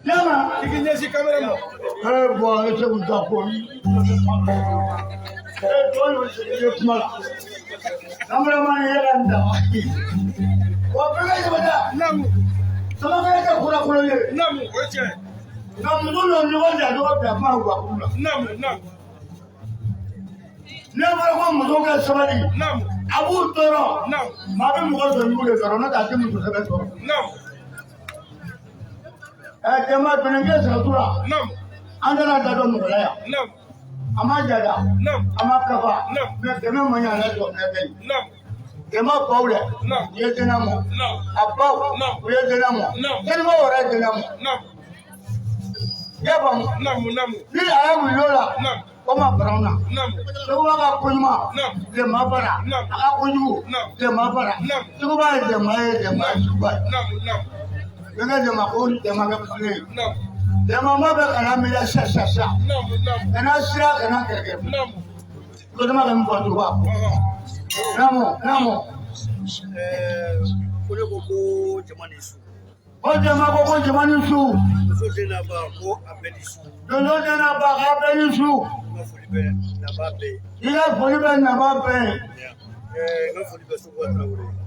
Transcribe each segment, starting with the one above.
Yama. Ikinyesi kamera. Boy, it's a good dog. Cameraman here and what can I do with that? Namu. Some of them Namu. What's it? Namu, no one that do the mouth. Namu. Never one to get somebody. Namu. Abu Toro. Namu. Madam was the mood or not asking to have it. Namu. At the Martin against Natura. Namu. Under that don't know. Namu. Amajada. Namu. Amakava. Namu. Make the memory of that. Namu. Dema Paula. No. Yetinamo. No. Above. No. Yetinamo. No. Tenmo Redinamo. No. Yabam. Namu. Ni ayamu yola. No. Koma Browna. Namu. Tuwaga Puma. No. The Mabara. No. Akuyu. No. The Mabara. No. Tuba the Maya, the Maya. Namu. You get the Makun, the Magapane. No. The Mamma Kanamila Sasa. Namu. And I struck and I can get Namu. Good Madam Pontua. Namo. Koko Jamanisu. What the Mako Jamanisu? So then about go Abedisu. The Lord and about Abenisu. No Filipe Nababe. You got Poliban Nabape. No Filipe Suwa.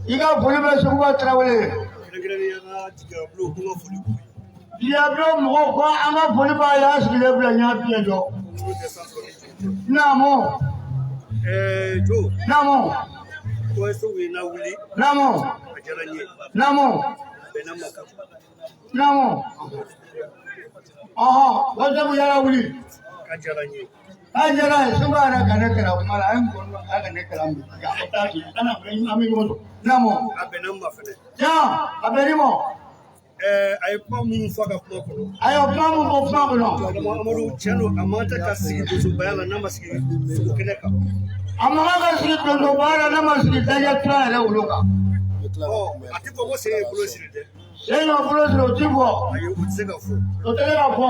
You got Poliban Suwa Travel. Blue, no Filipe. Diablo Moko, I'm a Poliba last Piero. Namo. Joe. Namo. So we now will Namo. Namo. Namo. Oh, what's up with Yarawi? Kajarani. I just somebody can make a man. I'm going to make a Namo. Abenama. Yeah, a very more. I come in for the Poko. I have problem of Pablo. Amaru Channel, Amata Cassi, to Bella Namaski, Kineka. I'm not going to go to Bala Namaski, they try to look up. Oh, I think I was saying Bruce. Say no Bruce, Tibo. You would say of To tell you,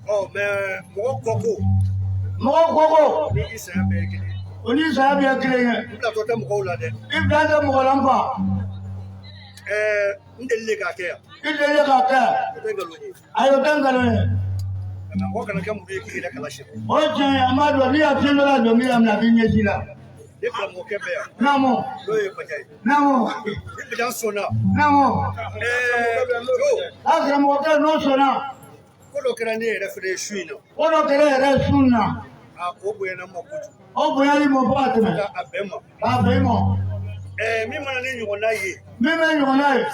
oh, man, more Coco. More Gogo. Is a big. When you say a clean, That's them hold at it. if that's a Molamba, In the Lega care. if they look up there, I will tell them. And I'm walking to come with a collection. Oye, amado, ni haciendo la domina en la viña china. They come walk up there. Namo, Namo, If it does so now. Namo. Haz la mujer no suena. Go look at an air for the Shuino. Oro querer suna. I'll go in a mokutu. O voy mo pate. A bema. Ah, vemo. Me man, when I eat. Mimi ni mwanai.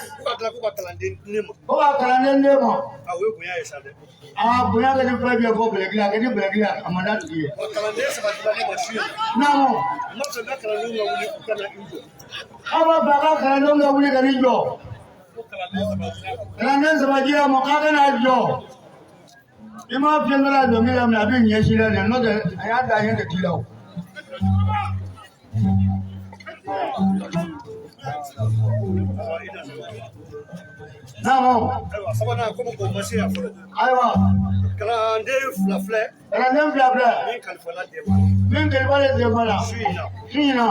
O akalande ndemo. I will be a Sunday. Ah, buya ke ni prebi ko blegla ke ni blegla amana tuye. Namo. Not a matter of you can enjoy. Aba baka kalande nga wuli ke ni jo. Kalande sabajira mo ka na jo. Ima piengala domina na bi nyeshira ne no de ayada yen de tilo. Namo. Sabana como como se afro. Aywa. Kalande flafle. Kalande flafle. Men kalfala de. Men kalfala de bala. Sina.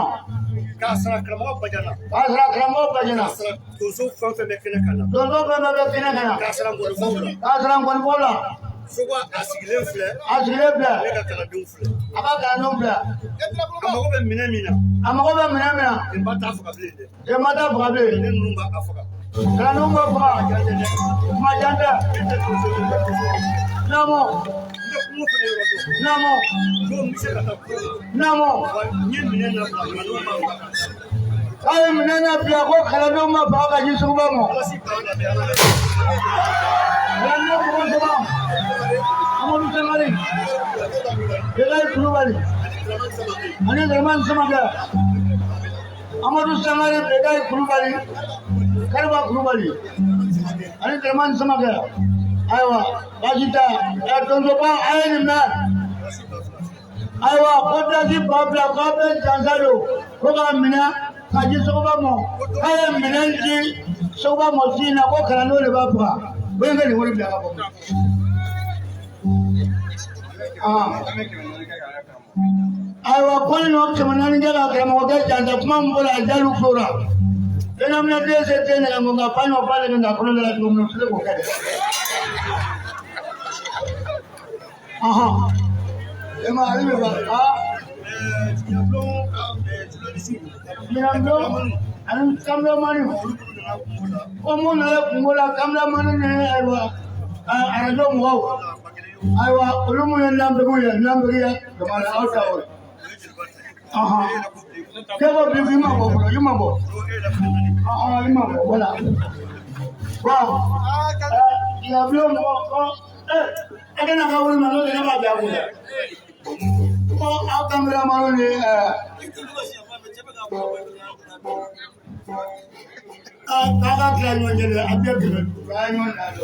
Kasra kramo bajana. Kasra kramo bajana. Kasra tuzo fanfe mekene kana. Tuzo fanfe mekene kana. Kasra ngol bola. Kasra ngol bola. Sowa asigile fle. Asigile fle. Eka kala dum fle. Aka kala dum fle. Amago be minamina. Amago be minamina. Embata afuka blende. Embata afuka blende. Numba afuka. Numba afuka. Majanda. Namo. Namo. Namo. Kaya minena pia ko kala numba afuka jisuba mo. Amadu Samari, Belai Kulubali, Ani Raman Samaga, Amadu Samari, Belai Kulubali, Karba Kulubali, Ani Raman Samaga, Aywa, Bajita, Atonzoba, Ayana, Aywa, Kotasi, Babla, Kabe, Tanzado, Koga Mina, Kaji Sobamo, Kaya Minanji, Sobamo Sina, Kokarano, Baba, when they were the I was pulling up to Mananga and the Mambola Jalu Flora. Then I'm not there, and I'm going to find a pilot in the Colonel. Emma, I live and camera money. Camera money. I don't know. I was Olumu number here, the man outside. Never be remember. Wow. You have no more. I don't know how we manage to have that. Oh, how come we are money? Kaga plan one day, I get it. Right on that.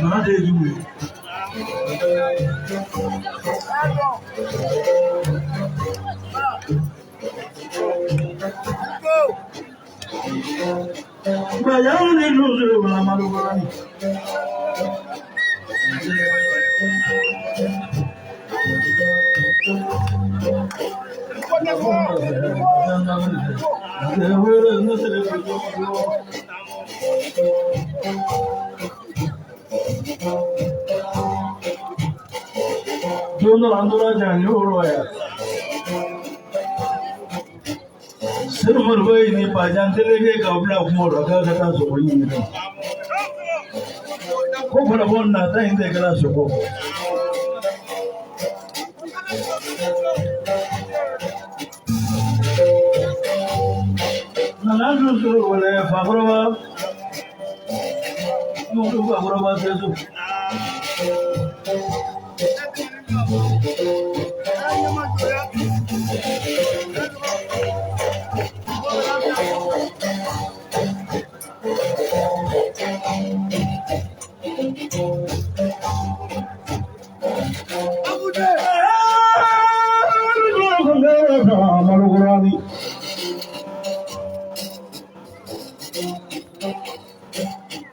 Not a you. But I only lose it when I'm out of money. Don't understand your way. Silver way in Pajantel, Gabla, Mora, so you know. Copa one night in the glass of cocoa. Nanandus will have Fabrova. No, Fabrova says.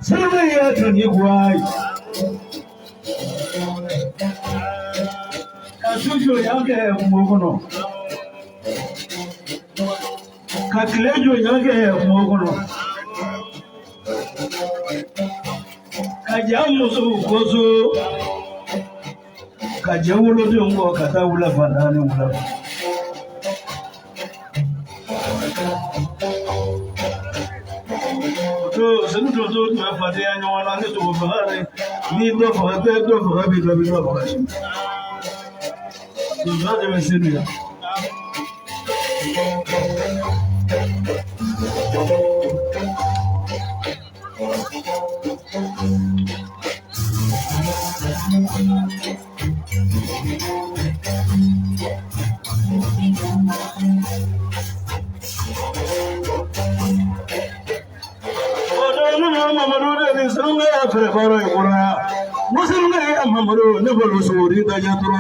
Silvia can you why? As usual, young Mogono. Caclejo, young Mogono. Kajamuso, Gozo Kajamulo, Jungo, Catawula, Vanana. Senator told me for the annual one to Bahari, need no for a third of Rabbi Rabbi. He's not even senior. Muslim Mamuru never was worried that Yatro.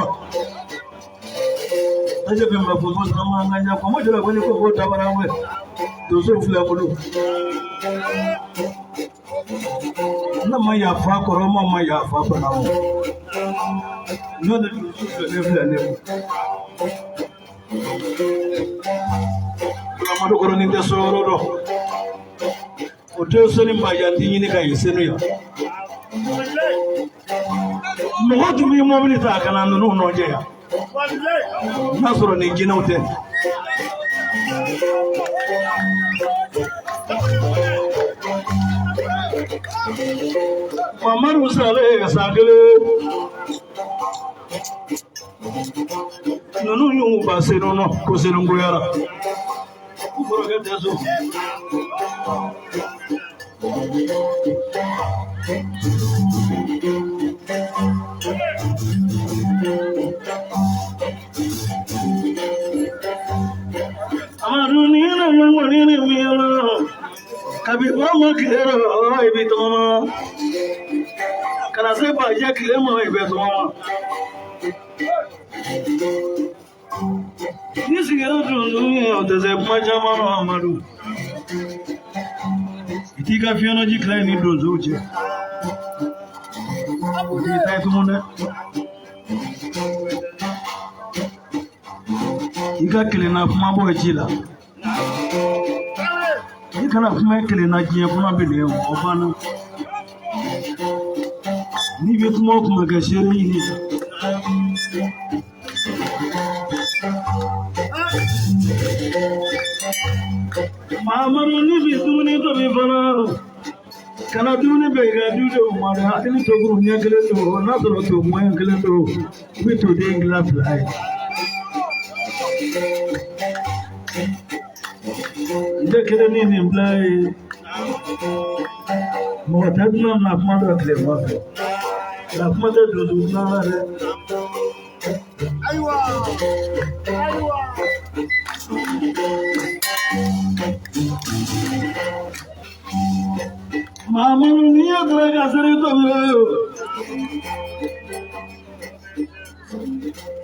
I just remember for most of my Yakomoja when you go to Tabaraway to Soflamu. Namaya Fakor, Mamaya Fakor. Not that you should live. Ramadu in the Soro. Hotel Sonima Yandinica is senior. What do we moment attack and I don't know no jail? That's what I know. Mama was a saddle. No, you pass it on, because you don't go. Forget that. Amarunina, Mila, Kabima, I beat Mama. Can I say by Jack Lemo, I bet Mama? This girl, there's a Majama Amaru. It got Fiona decline in Dozuchi. You got killing up my boy Chilla. You cannot make it in a Giacomo or Fano. Leave it smoke, Magashiri. Mamma, leave it doing it to be banana. Can I do the big? I do the one. I didn't talk to Yankel or another to Yankel with today glass light. The Canadian imply more than not mother clever. La mother do not. Mamma mia,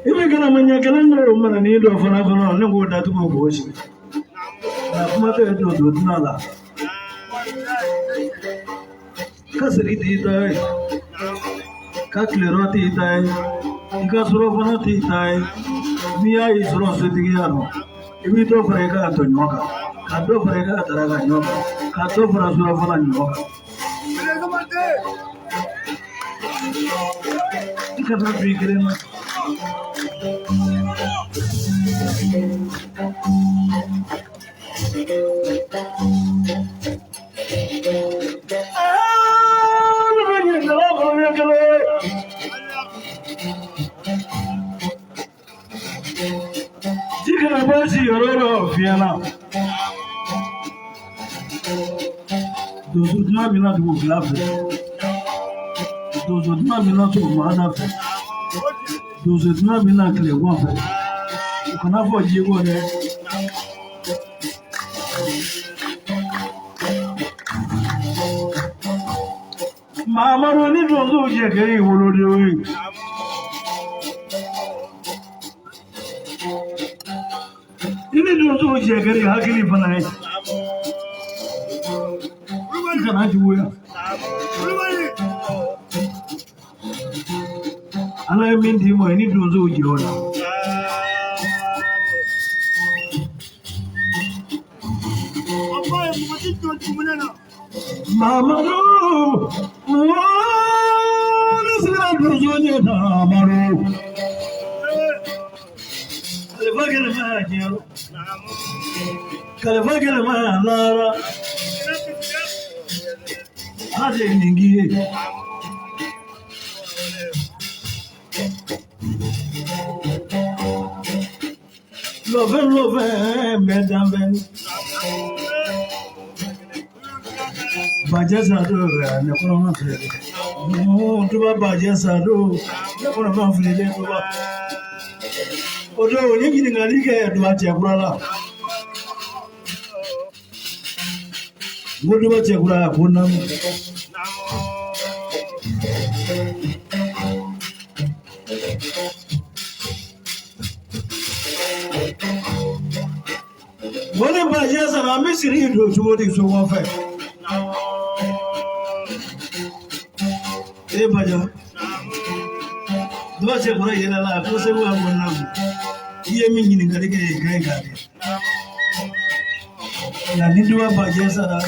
Ibi kana manya kalendar mana ni do fana fana nan go da tuko go shi na kuma ta do do tunala kasri ti dai ka klero ti dai ka suro fana ti dai miya yi suro se ti yaro ibi do fare ka to nyoka ka do fare ka tara ka nyoka ka do fara suro fana nyoka ka ta bi kirema Jika basi yororo fiana, dozo duma mina tu glafe, dozo duma mina tu mana fe, dozo duma mina kle wafe, ukana fo jigo ne. Mama roni dozo jekeri wolori. Ini dozo jekeri hakili bana hai. Kana juya. Ana mindi mo ini dozo jiona. Mama ro, nisira dozo jena maro. Kalefagele ma jero, kalefagele ma lara. Ade ningiye. Love, mesdames. Baja sado ne kono ma fele no to ba baja sado ne kono ma fele to ba odo ni gini ngali ke do ati akurala ngodo ba ti akurala kona wole baja sado misiri do to di so wa fe baja dua se pura yela la ko se wa monna iye min ni ngari ke gai gari la ni dua baja sara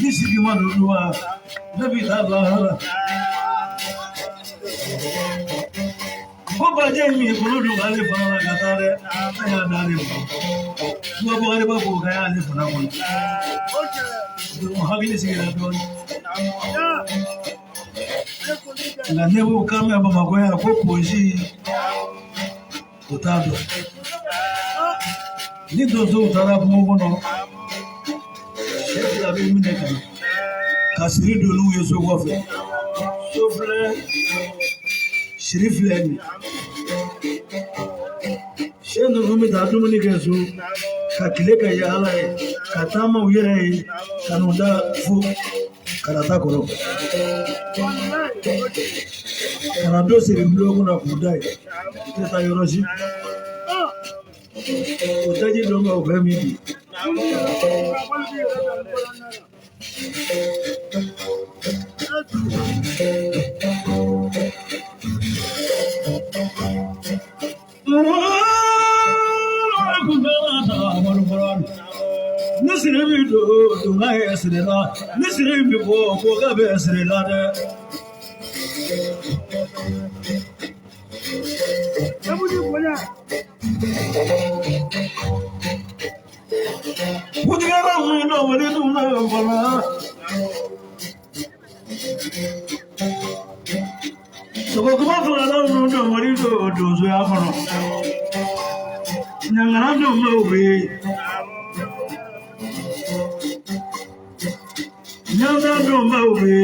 ni sigi ma dua nabi Allah ko baja mi ko do gale fana la gatare ya dare ko bo gale ba ko ga ya le fana ko do hagile sigi la don la nebo kama magoya ko koji utado ni dozo utara mogono la be mine kan kasiri do lu yeso gofe sofle shirifle shendo rumi da du mini keso kakile ka yala katama uyere kanunda fu karata koro Kanado siri mlogo na kudai teta yoroshi utaji donga ubemidi Nisire mi do dunga esrela nisire mi bo ga be esrela de Pudera no wale dunga bala so ko ma fala no do wale do so ya kono nyangara do mawbe nyangara do mawbe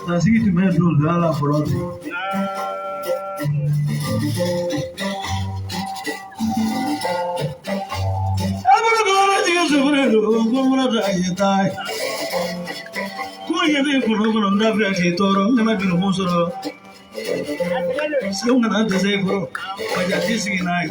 Nasiki tu me do la flor gomra da yitai. Kuya be kuno da be ke toro ne ma bin hosoro. Sai ngana da sai ko kaja tisi nai.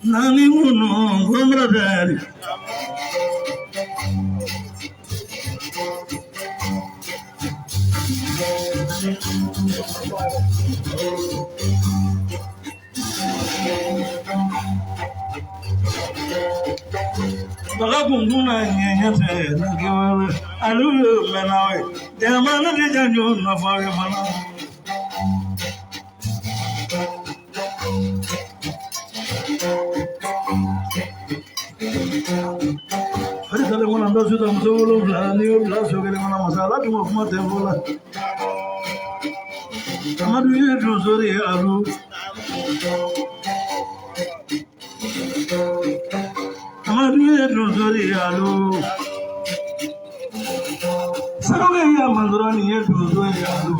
Nani uno gomra dari. Baga bunguna nyanya se na kiwale alu menawe jamana de janjo na fawe mana. Hari kali mana anda sudah muncul belani belas sekali mana masalah cuma cuma tempola. Kamadu ini dosori alu. Kamadu ini dosori alu. Sekarang ya mandorani ini dosori alu.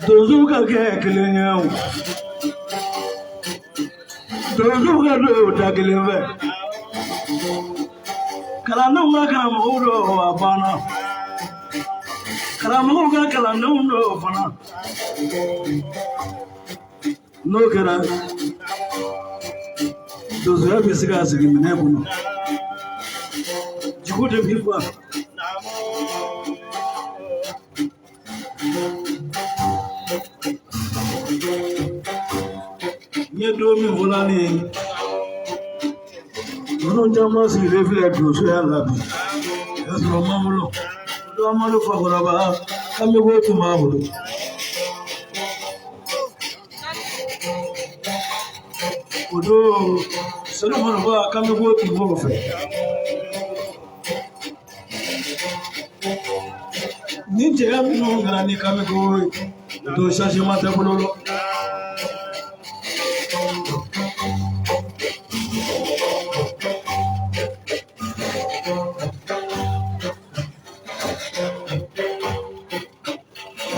Dozu ka kelenya dozu ka do ta kelebe kala no ma kala mo do abana kala mo ga kala no do fana no kala dozu ya bisiga sigi mene bunu jikude bifa Domi volani non jama si refile doso ya labi asro mamulo do amalu fakora ba kame go to mamulo odo solo mo ba kame go to mo fe ni je am no ngara ni kame go do shashi mata bololo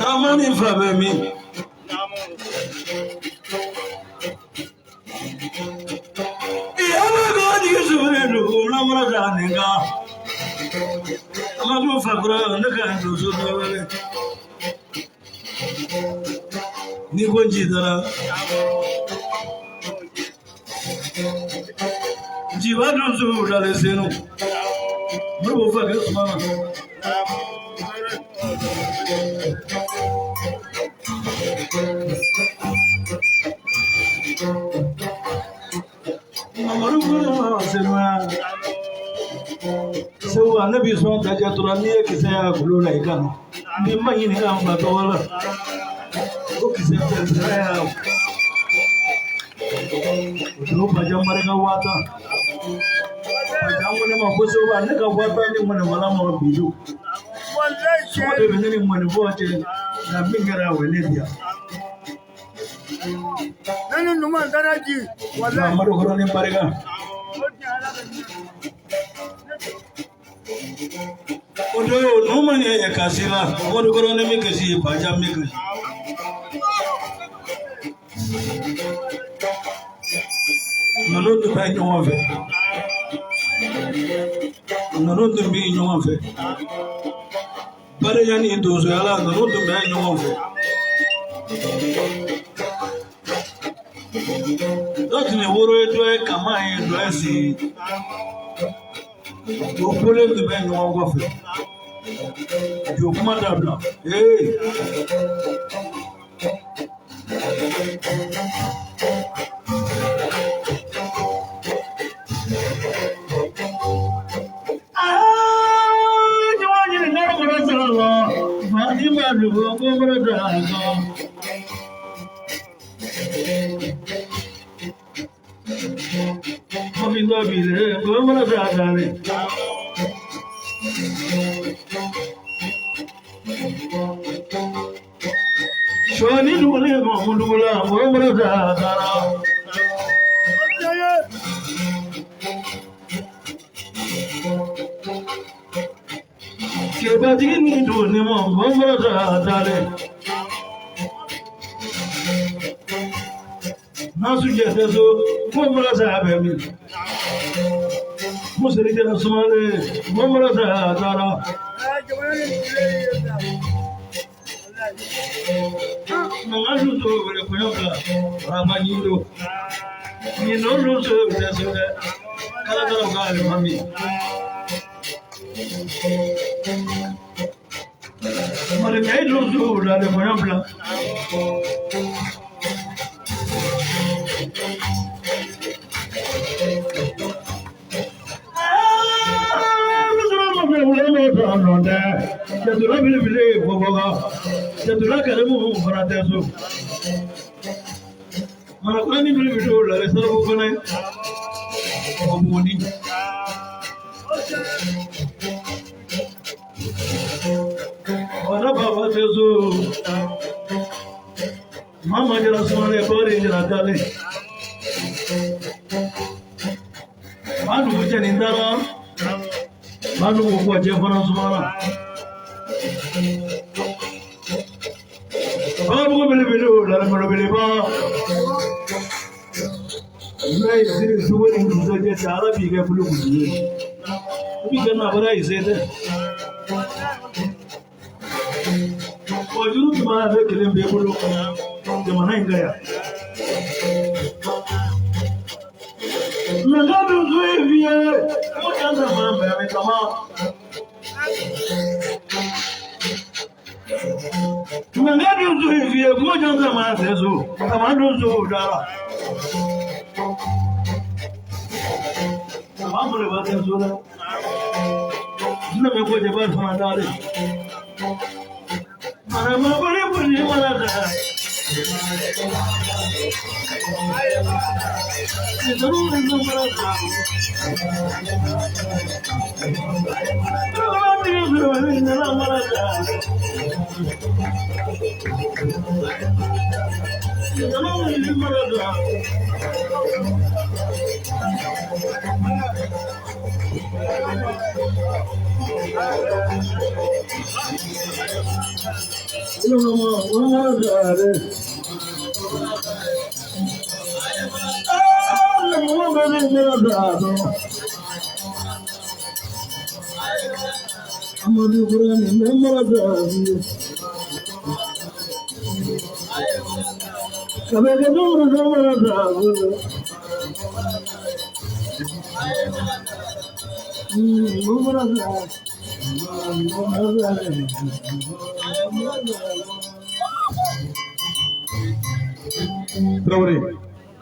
Amani fabemi Iyama gadi suredu namra janinga Amadu fakra nakan dosu dawale Ni konji dara Jiwa dosu dale senu Bro fakra smana So anabi so daja turani kisa ya kulula ikana ni manyi ni amba to wala ko kisa ya do bajam marga wata bajam ne ma ko so ba ne ka wata ni mun mala ma bidu wallahi so de ni mun bote na bingara wele dia nani numa daraji wallahi amaro goro ni parega odo numa ni ya kasila odo goro ni mikasi bajam mikasi nono to ba nyo fe nono to bi nyo fe bare yani dozo yala nono to ba nyo fe Dot ni woro edo e kama edo esi o pole to be nyo go fe yo kuma dabla bile gomra zadane shoni dule mamudula gomra zadana Kebadini dule gomra zadane Nasu jetezo gomra zabemi Musiri jena sumale gomra zadana Nangalu to vele koyoka ramanyiro ni nono so vele kala kala gale mami mare kaido so dale koyoka Jadula bile boboga jadula kalamu farateso mana kulani bile video la resara bogone oboni ora baba teso mama jara sone bori jara dale manu jani ndara manu ko je fana sumana Abu beliau dalam berbeleba. Mulai dari semua ini sudah cara bikin bulu bulu. Tapi kenapa berai itu? Wajib mana ada kirim bulu di mana ini ya? Negara tu dia, macam mana berapa? Mengaji tu dia macam mana sesu, macam tu dah. Apa boleh buat sesu lah? Mana mereka jawab sama dari. Mana boleh punya mana dah. Itu mana dah. Kalau dia berani dalam mana dah. Traoré,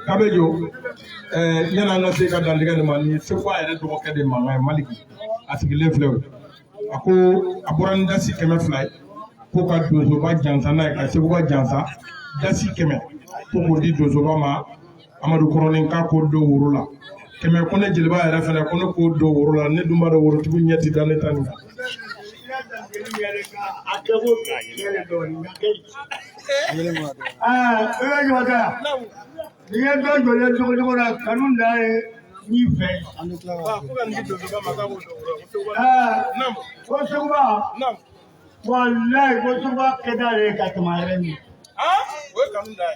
Kabejo, yana na se ka dandiga ni mani se kwa yɛrɛ dɔgɔkɛ de mankan ye Maliki a sigilen filɛ o a ko a bɔra ni dasi 100 ko ka donsoba jansa n'a ye ka Segu ka jansa dasi 100 ko k'o di donsoba ma Amadu Kɔrɔlen k'a k'o don woro la 100 ko ne jeliba yɛrɛ fɛnɛ ko ne k'o don woro la ne dun b'a dɔn worotigiw ɲɛ ti da ne ta nin kan. Dia tu jual cukup orang kanun dah ni fair. Kau cuba. Wallahi kau cuba kedai kat kemarin ni. Kau kanun dah.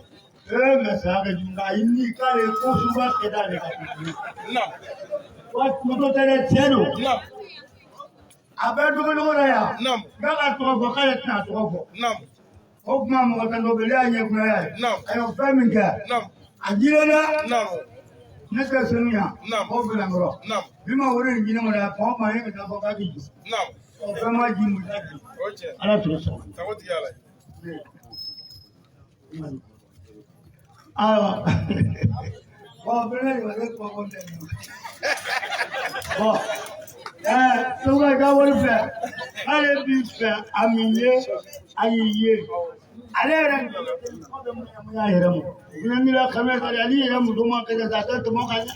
Masalah juga ini kalau kau cuba kedai kat kemarin. Kau tu terus cero. Apa tu kau orang ya? Kalau tu kau kaya tak tu kau. Oh mama kata kau beli aja kau ya. Ayo family ke? Ajirana naka sanya ko bilang ro bima wurin gina mara ko ma yin ka ko ka ji o kama ji mu ta ala to so Tawati yala. ko bele wala ko ko te ko so ga wori fe ale bi fe aminye ayiye ale ran ya yeramu Nangila kami tadi ali yang muda makan jatuh tu makan.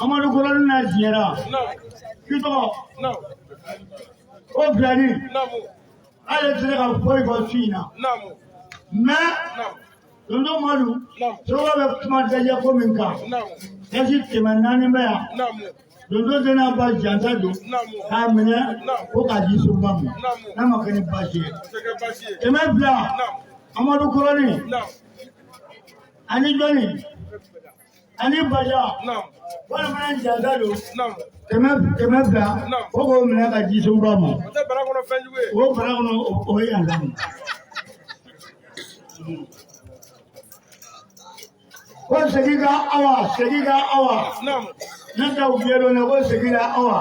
Amadu Kolon na Jera. Kito. O Brani. Ale tire ka boy ko fina. Mais Dondo Madu. Soga be kuma daje ko min ka. Esi temanani me ya. Dondo dena ba janta do. Ha mene ko ka ji so ba mu. Na makani ba shi. Ema bla. Amadu Kolon. Ani Joni. Ani Baja. Wala mana janta do. Kema bla. O ko mene ka ji so ba mu. O bara kono o yanga. Ko segiga awa. Nanda ubiero na ko segiga awa.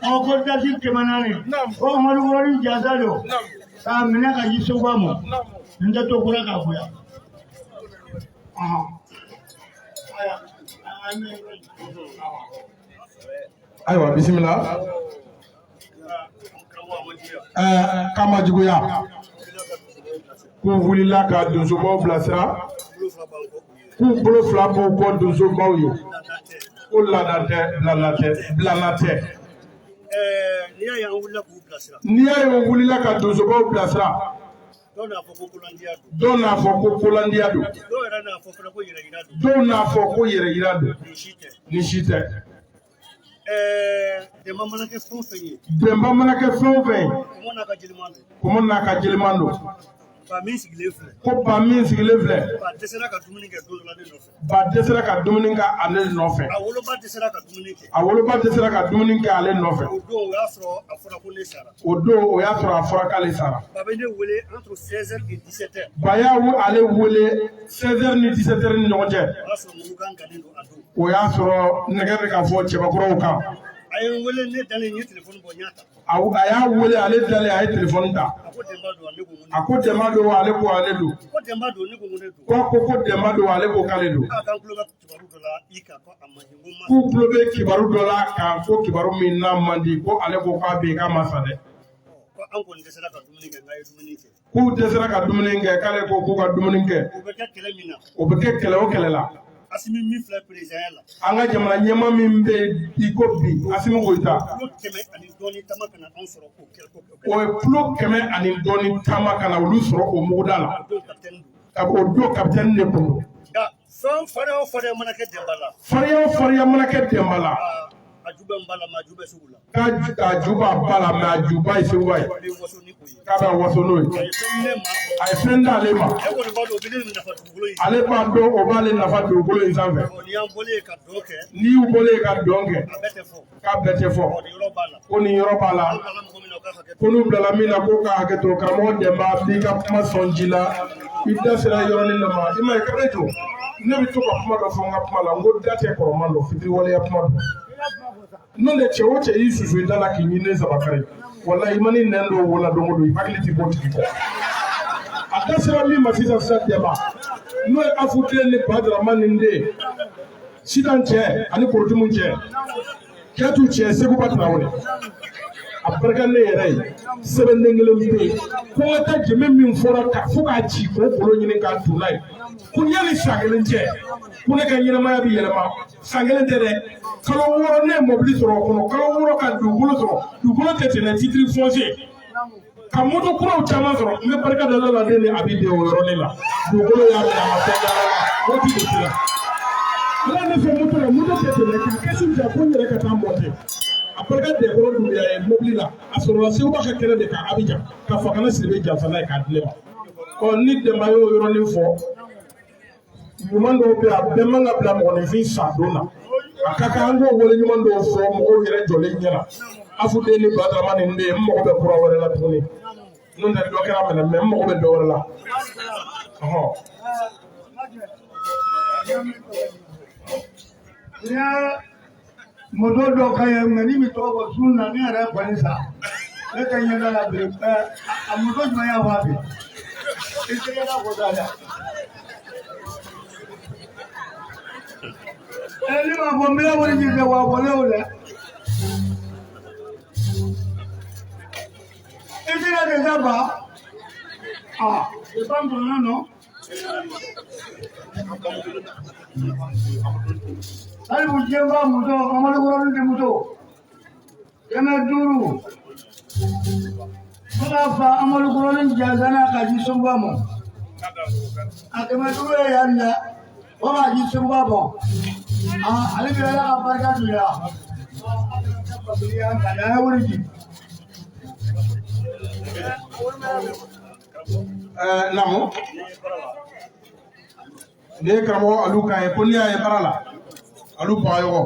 O ko dasi kemanani. O Amadu Kolon janta do. Ka mene ka ji so ba mu. Nda to kura ka buya. Ayiwa bisimila kama juguya k'u wulila ka donsobaw bilasira k'u bolo fila b'u kɔ donsobaw ye ko laada tɛ bilana tɛ n'i y'a ye o wulila ka donsobaw bilasira dɔw n'a fɔ ko kolandiya don dɔw n'a fɔ ko yɛrɛyira don ni si tɛ dɛnba mana kɛ fɛn o fɛn ye komo n'a ka jeliman don ko ba min sigilen filɛ ba dɛsɛra ka dumuni kɛ ale nɔfɛ a woloba dɛsɛra ka dumuni kɛ ale nɔfɛ o don o y'a sɔrɔ a fɔra k'ale sara ba y'a ale wele 16h ni 17h ni ɲɔgɔn cɛ o y'a sɔrɔ nɛgɛ bɛ ka fɔ cɛbakɔrɔw kan a y'a wele ale dalen a ye telefɔni ta a ko dɛnba don ale ko ale don ko dɛnba don ale ko k'ale don k'u tulo bɛ kibaru dɔ la kan ko kibaru min n'a man di ko ale ko k'a bɛ yen k'a ma sa dɛ k'u dɛsɛra ka dumuni kɛ k'ale ko k'u ka dumuni kɛ o bɛ kɛ kɛlɛ o kɛlɛ la an ka jamana ɲɛmaa min bɛ iko bi Asimi Goyita o ye kilo 100 ani dɔɔni taama ka na olu sɔrɔ o muguda la o don kapitɛni de kun don farinya o farinya mana kɛ Dɛnba la a juba ba la mais a juba ye Seguba ye k'a bɛ waso n'o ye a ye fɛn d'ale ma ale b'a dɔn o b'ale nafa dugukolo in sanfɛ n'i y'u bɔlen ka dɔn kɛ k'a bɛɛ tɛ fɔ ko nin yɔrɔ b'a la ko n'u bilala min na ko ka hakɛ to karamɔgɔ Dɛnba b'i ka kuma sɔn ji la i da sera yɔrɔnin dɔ ma i ma ye k'ale to ne bɛ to ka kuma dɔ fɔ n ka kuma la n ko da tɛ kɔrɔman dɔn fitiri waleya kuma don n'o de cɛ o cɛ y'i susu i da la k'i ɲini Sabakari walahi i ma ni nɛn dɔw wolo don o don i hakili ti bɔ tigi kɔ a da sera min ma sisan Dɛnba n'o ye Afudile ni Badarama ni den Sitan cɛ ani Korotumu cɛ Kɛtu cɛ Seguba Tarawele a barika ne yɛrɛ ye sɛbɛnden kelen bɛ yen ko n ka taa jɛmɛ min fɔra fo k'a ci k'o bolo ɲini k'a tun n'a ye ko yanni san kelen cɛ ko ne ka ɲɛnamaya bɛ yɛlɛma san kelen tɛ dɛ kalo 6 ne ye mobili sɔrɔ o kɔnɔ kalo 6 ka dugukolo tɛ tɛmɛ titre foncier ka moto kuraw caman sɔrɔ n bɛ barika da Ala la ne ni Abi de o yɔrɔnin la dugukolo y'a minɛ a ma fɛn y'a la o ti de sira Ala ne fɛ moto la moto tɛ tɛmɛ k'a kɛsu ja ko n yɛrɛ ka taa monter a barika Dɛkɔrɔ Dunbiya ye mobili la a sɔrɔla Seguba ka kɛnɛ de kan Abidjan ka Fakana Sidibe janfa n'a ye k'a di ne ma ni dɛmɛ y'o yɔrɔnin fɔ ɲuman dɔw bɛ yen a bɛɛ man ka bila mɔgɔninfin sadon na a ka kan an k'o wale ɲuman dɔw fɔ mɔgɔw yɛrɛ jɔlen ɲɛna Afuden ni Badarama ni den n mago bɛ kura wɛrɛ la tuguni n'o tɛ dɔ kɛra mɛnɛ mɛ n mago bɛ dɔ wɛrɛ la moto dɔ ka ye mɛ ni mi tɔgɔ fɔ sun na ne yɛrɛ kɔni sa ne tɛ ɲɛ da la bilen a moto jumɛn y'a fɔ a bi i tɛgɛ da ko da la ne m'a fɔ n bɛ wari min kɛ wa bɔlen o dɛ i tɛgɛ de ka ba i ba n donna nɔ hali bu jɛnba muso Amadu Kɔrɔni de muso 500 fo k'a fa Amadu Kɔrɔni Janzana k'a di Sunba ma a 500 ye yan dɛ fo k'a di Sunba ma ale bɛ Ala ka barika don yan ka n'a ye wari di namu ne karamɔgɔ alu kan ye ko n'i y'a ye bara la alu bagayɔgɔ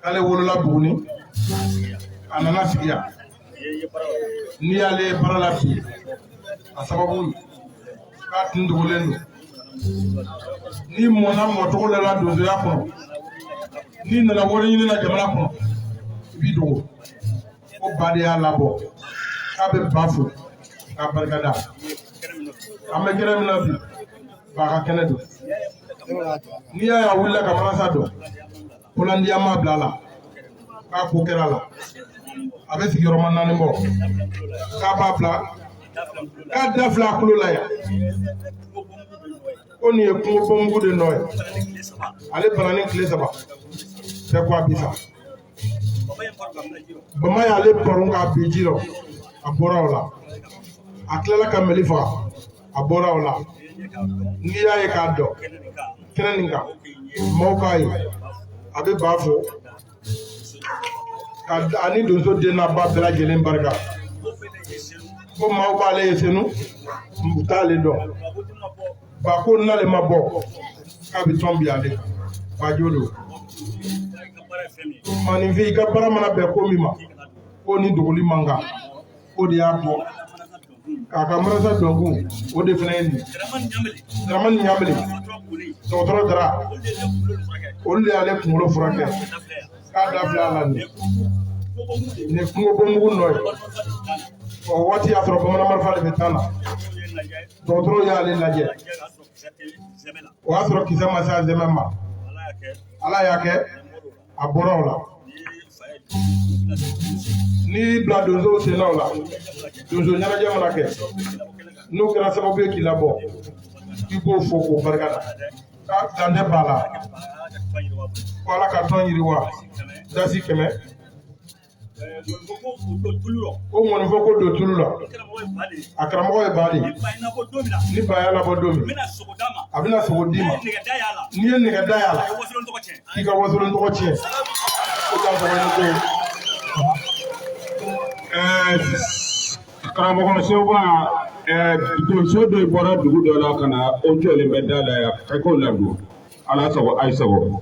k'ale wolola Buguni a nana sigi yan n'i y'ale ye bara la bi a sababu k'a tun dogolen don n'i mɔna mɔcogo dɔ la donsoya kɔnɔ n'i nana wari ɲini na jamana kɔnɔ i b'i dogo ko ba de y'a labɔ k'a bɛ ba fo k'a barikada an bɛ kɛnɛ min na bi ba ka kɛnɛ don n'i y'a ye a wulila ka manasa dɔn Holandiya ma bila la k'a ko kɛra la a bɛ sigiyɔrɔma 4 bɔ k'a b'a bila k'a da fila a kulo la yan ko nin ye kungo bɔnmugu de nɔ ye ale bana ni tile 3 bɛɛ ko a bi sa bama y'ale pɔrɔn k'a bin ji rɔ a bɔra o la a tilala ka mɛli faga a bɔra o la n'i y'a ye k'a dɔn kɛnɛ nin kan maaw k'a ye a bɛ ba fɔ ani donso den n'a ba bɛɛ lajɛlen barika ko maaw b'ale ye senu u t'ale dɔn ba ko n'ale ma bɔ k'a bɛ tɔn bi ale kan bajo don maninfin i ka baara mana bɛn ko min ma ko ni dogoli man kan o de y'a bɔ k'a ka marasa dɔnkun o de fana ye nin Daramani Ɲamele dɔgɔtɔrɔ Dara olu de y'ale kunkolo furakɛ k'a da filɛ a la nin kungo bɔnmugu nɔ ye o waati y'a sɔrɔ bamanan marifa de bɛ taa na dɔgɔtɔrɔw y'ale lajɛ o y'a sɔrɔ kisɛ ma se a zɛmɛ ma Ala y'a kɛ a bɔra o la n'i bila donsow senna o la donso ɲɛnajɛ mana kɛ n'o kɛra sababu ye k'i labɔ i b'o fɔ k'o barikada k'a dantɛ b'a la ko Ala ka tɔn yiriwa dasi 100 o mɔnifɔ ko don tulu la a karamɔgɔ ye ba de ye ni ba y'a labɔ don min a bɛna sogo d'i ma n'i ye nɛgɛ da y'a la k'i ka wasolon tɔgɔ tiɲɛ o ka sɔrɔ ko karamɔgɔ Seba donso dɔ bɔra dugu dɔ la ka na o jɔlen bɛ da la yan ka k'o ladon Ala sago a' ye sago.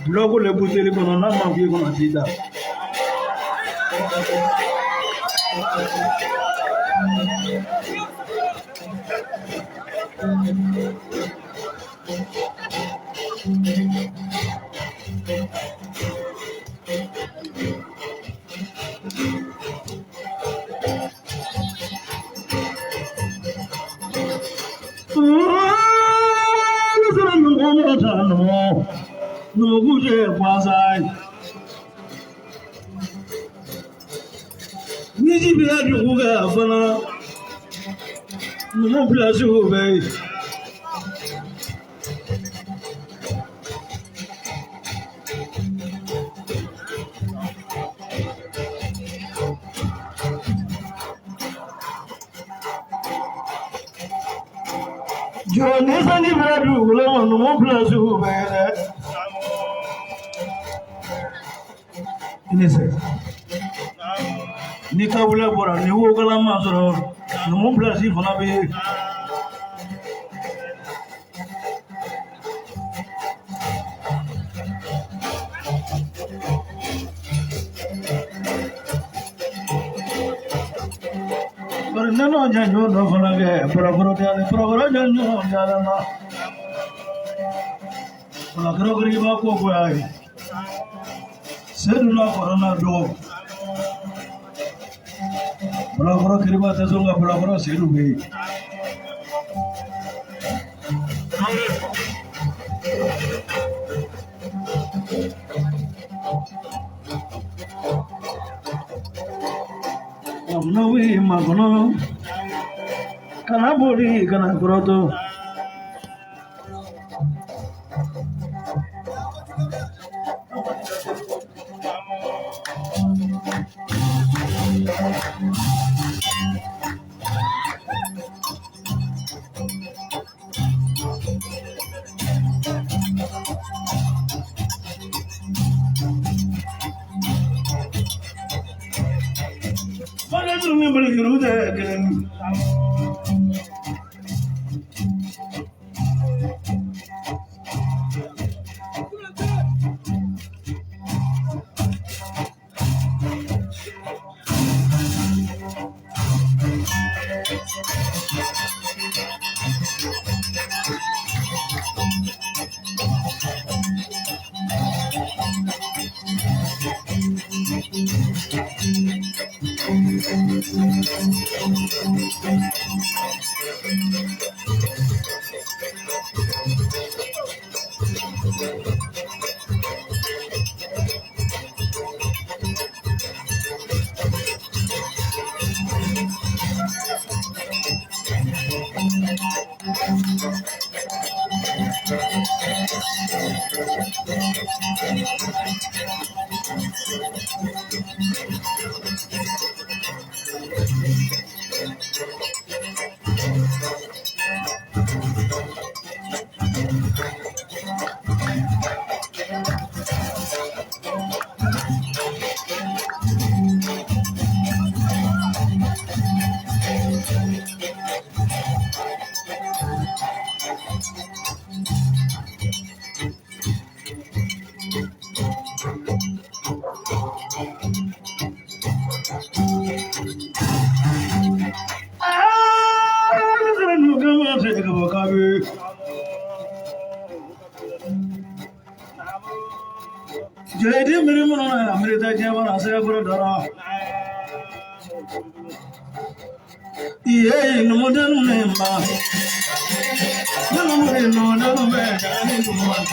Logo le buteli kono na mangi kono tida. Ni ka wula bɔra ni wo kala ma sɔrɔ numu place fana bɛ bari nana janjo dɔ fana kɛ pɔrɔpɔrɔ janjo jala na pɔrɔpɔrɔ kiri ba ko goya ye sedu na kɔrɔna dɔgɔ pɔrɔpɔrɔ kiri ba tɛ sɔn ka pɔrɔpɔrɔ sedu bɛ yen Nawi magono kana boli kana koroto Jadi mere mana Amerika jaman asa berdara. Iya nodan memba. Namure nodan memba ni tuman.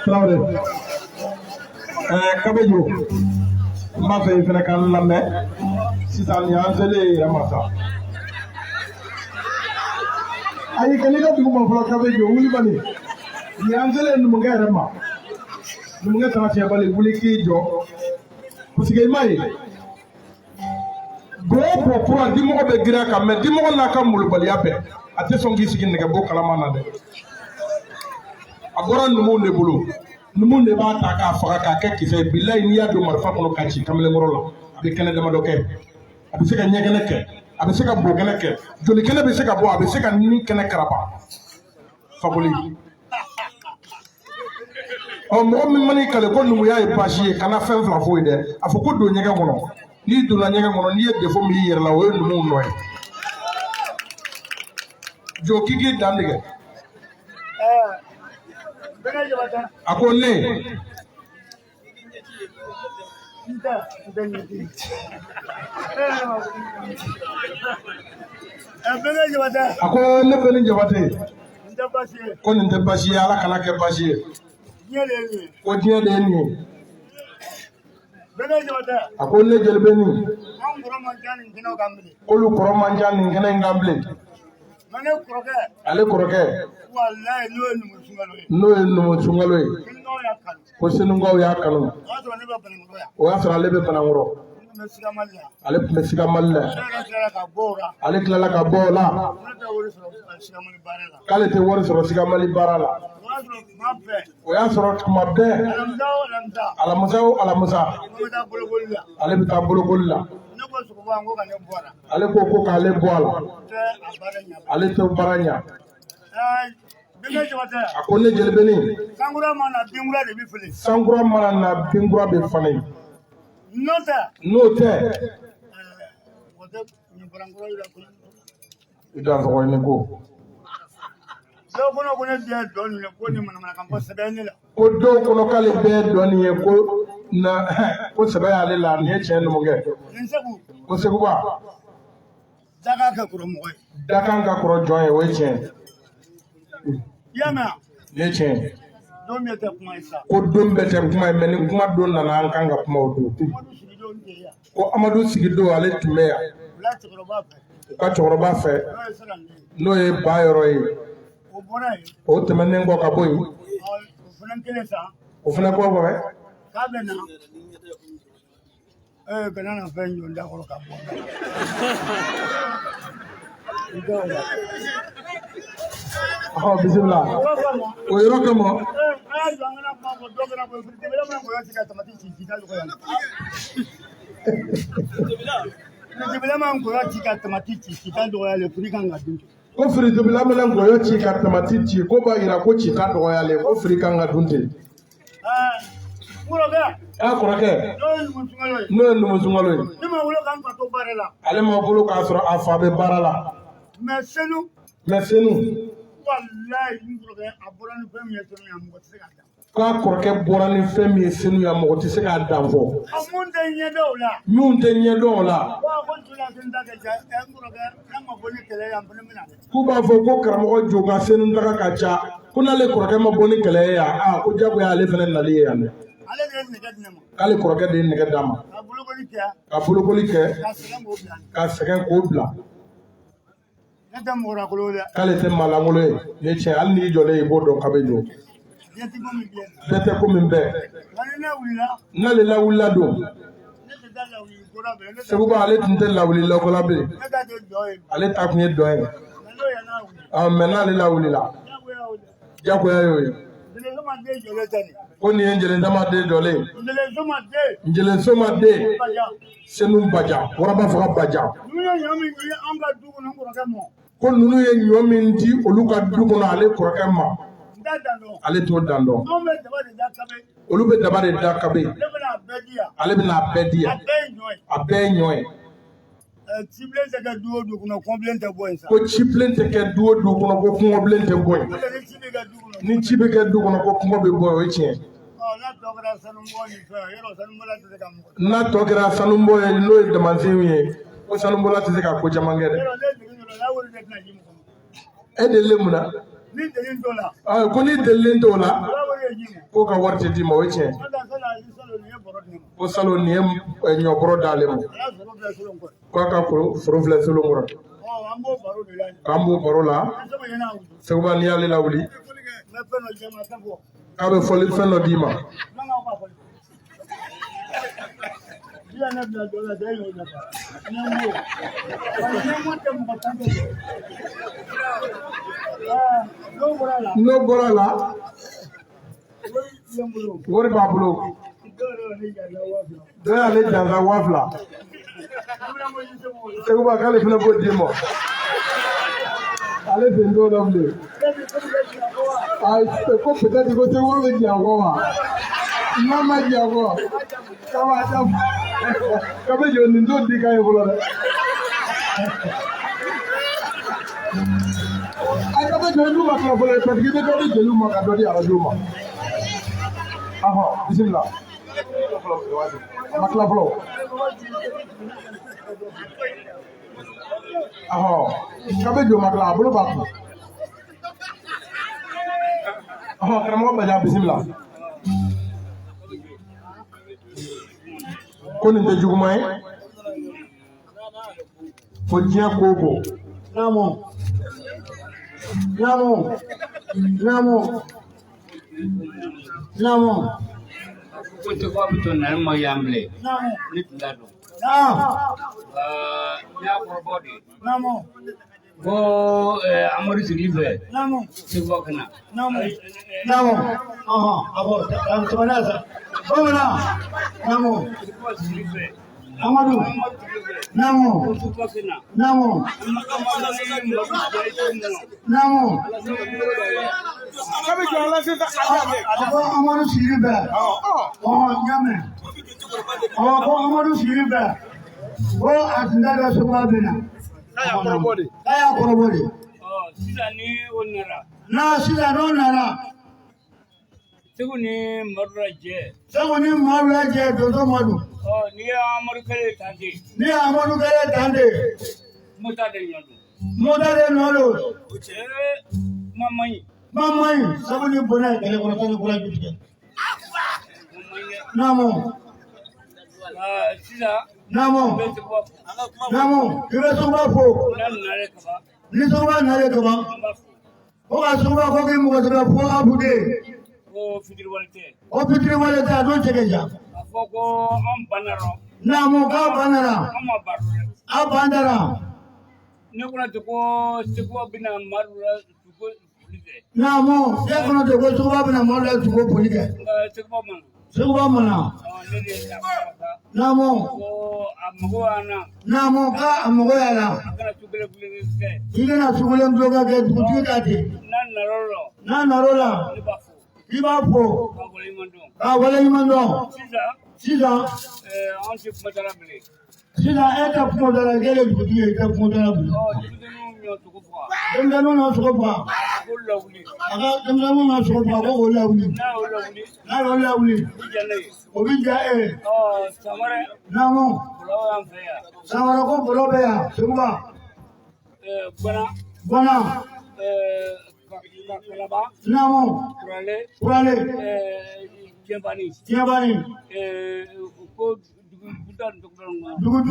Traoré Kabejo m'a fɛ i fana ka n lamɛn sisan nin y'an selen yɛrɛ ma sa ayi ka n'i ka dugu ma fɔlɔ Kabejo wuli bani nin y'an selen numukɛ yɛrɛ ma numukɛ Tamasiyɛn Bali wuli k'i jɔ parce que i m'a ye bɔn kura dimɔgɔ bɛ girin a kan mɛ dimɔgɔ n'a ka molobaliya bɛɛ a tɛ sɔn k'i sigi nɛgɛbo kalama na dɛ a bɔra numuw de bolo numu de b'a ta k'a faga k'a kɛ kisɛ ye bilayi n'i y'a don marifa kɔnɔ ka ci kamalenkɔrɔ la a bɛ kɛnɛ damadɔ kɛ a bɛ se ka ɲɛkɛnɛ kɛ a bɛ se ka bokɛnɛ kɛ joli kɛnɛ bɛ se ka bɔ a bɛ se ka ni kɛnɛ karaba Fakoli mɔgɔ min man'i kale ko numuya ye baasi ye kana fɛn fila f'o ye dɛ a fɔ ko don ɲɛgɛn kɔnɔ n'i donna ɲɛgɛn kɔnɔ n'i ye défaut min y'i yɛrɛ la o ye numuw nɔ ye jɔ k'i k'i dan tigɛ a ko ne a ko ne bɛ ni Jabate ko nin tɛ baasi ye Ala kana kɛ baasi ye ko diɲɛ de ye nin ye a ko ne jeli bɛ nin k'olu kɔrɔ man ca nin kɛnɛ in kan bilen ale kɔrɔkɛ n'o ye numu sunkalo ye ko Senukaw y'a kanu o y'a sɔrɔ ale bɛ Banankɔrɔ ale tun bɛ Siga Mali la ale tilala ka bɔ o la k'ale tɛ wari sɔrɔ Siga Mali baara la o y'a sɔrɔ tuma bɛɛ alamisa o alamisa ale bɛ taa bolokoli la ale ko k'ale bɔ a la ale tɛ baara ɲa a ko ne jeli bɛ nin sankura mana na binkura bɛ falen n'o tɛ i da tɔgɔ ye ne ko ko dɔw kɔnɔ k'ale bɛɛ dɔɔnin ye ko sɛbɛ y'ale la nin ye tiɲɛ numukɛ ko Seguba dakan ka kɔrɔ jɔn ye o ye tiɲɛ nin ye tiɲɛ ko don bɛɛ tɛ kuma ye mɛ ni kuma don nana an kan ka kuma o don ko Amadu Sigidon ale tun bɛ yan u ka cɛkɔrɔba fɛ n'o ye ba yɔrɔ ye o tɛmɛnen kɔ ka bɔ yen o fana kɔ kɔfɛ kana na fɛn jɔ da kɔrɔ ka bɔ bisimila o yɔrɔ kama ko firitobila mana ngɔyɔ ci ka tamati ci ko b'a yira ko ci ta dɔgɔyalen ko firi kan ka dun ten kɔrɔkɛ n'o ye numu sunkalo ye ale ma bolo k'a sɔrɔ a fa bɛ baara la mɛ senu k'a kɔrɔkɛ bɔra ni fɛn min ye senu ya mɔgɔ tɛ se k'a dan fɔ min tɛ ɲɛdɔn o la k'u b'a fɔ ko karamɔgɔ jo ka senu daga ka ca ko n'ale kɔrɔkɛ ma bɔ ni kɛlɛ ye yan ko jagoya ale fana nali ye yan dɛ k'ale kɔrɔkɛ de ye nɛgɛ d'a ma ka bolokoli kɛ ka sɛgɛn k'o bila k'ale tɛ maalankolon ye ni tiɲɛ hali n'i jɔlen i b'o dɔn k'a bɛ jɔ bɛɛ tɛ ko min bɛɛ n'ale lawulila don Seguba ale tun tɛ lawuli lɔkɔla bilen ale ta kun ye dɔn ye mɛ n'ale lawulila jagoya y'o ye ko ni njelen dama de dole njelen soma de senu baja waraba faga baja ko nunu ye ɲɔ min di olu ka du kɔnɔ ale kɔrɔkɛ ma ale t'o dan dɔn olu bɛ daba de da kabe ale bɛna a bɛɛ di yan a bɛɛ ye ɲɔ ye cibilen tɛ kɛ du o du kɔnɔ kɔnbilen tɛ bɔ yen sa ko cibilen tɛ kɛ du o du kɔnɔ ko kɔngɔbilen tɛ bɔ yen ni ci bɛ kɛ du kɔnɔ ko kɔngɔ bɛ bɔ yen o ye tiɲɛ n'a tɔ kɛra sanubɔ ye n'o ye damansen ye ko sanubɔla tɛ se ka ko caman kɛ dɛ e delilen mun na ko ni delilen t'o la ko ka wari tɛ d'i ma o ye tiɲɛ ko salon nin ye ɲɔkɔrɔ d'ale ma k'a ka foro filɛ solon kɔrɔ k'an b'o baro la Seguba n'i y'ale lawuli k'a bɛ fɔli fɛn dɔ d'i ma n'o bɔra la wari b'a bolo dɔ y'ale jansa 2000 Seguba k'ale fana b'o d'i ma ale sen t'o la bilen ko peut-être ko Seguba bɛ jɛn a kɔ wa n'a ma jɛn a kɔ k'a bɛ jɔ nin t'o di kan ye fɔlɔ dɛ a ka bɛ jɔ n'u ma tila fɔlɔ parce que i bɛ dɔ di jeliw ma ka dɔ di arajo ma bisimila a ma tila fɔlɔ k'a bɛ jɔ ma tila a bolo b'a kun karamɔgɔ Bajan bisimila ko nin tɛ juguman ye ko diɲɛ ko o ko ko tɛ fɔ a bɛ to nani ma yan bilen ne tun t'a dɔn n y'a kɔrɔbɔ de ko Amadu Sigili fɛ Seguba ka na Amadu Amadu Sigili bɛ ɲamɛ ko Amadu Sigili bɛ ko a tun t'a dɔn Seguba bɛ na a y'a kɔrɔbɔ de sisan ni o nana sisan n'o nana Segu ni Madu lajɛ Dodo Madu n'i ye Amadu Kɛlɛ tan ten mota de nɔ don ma maɲi Segu ni bonɛ kɛlɛ kɔnɔ tɛ ni kura ju tigɛ sisan i bɛ Seguba fo ni Seguba nalen kaban ko ka Seguba ko k'i mɔgɔ sɛbɛ fo Abude o fitiriwale tɛ a don cɛkɛ ja a fɔ ko an banna k'a banna an ma baro dɛ a bandara ne kɔnɔ tɛ ko Seguba bɛna Madu la tugo boli kɛ e kɔnɔ tɛ ko Seguba bɛna Madu la tugo boli kɛ Seguba mana ne de ye ko a mago y'an k'a mago y'a la a kana tugulen kɛ i kana tugulen tulon kɛ dugutigi ta ten n'a nar'o la i b'a fo k'a waleɲuman dɔn sisan an tɛ kuma dala bilen sisan e tɛ kuma dala k'e ye dugutigi ye i tɛ kuma dala bilen denmisɛnninw na sogo faga a ka denmisɛnninw na sogo faga ko k'o lawuli n'a y'o lawuli o bɛ diya e ye Samara ko bolo bɛ yan Seguba Guana Kurale Tiɲɛbani dugu 5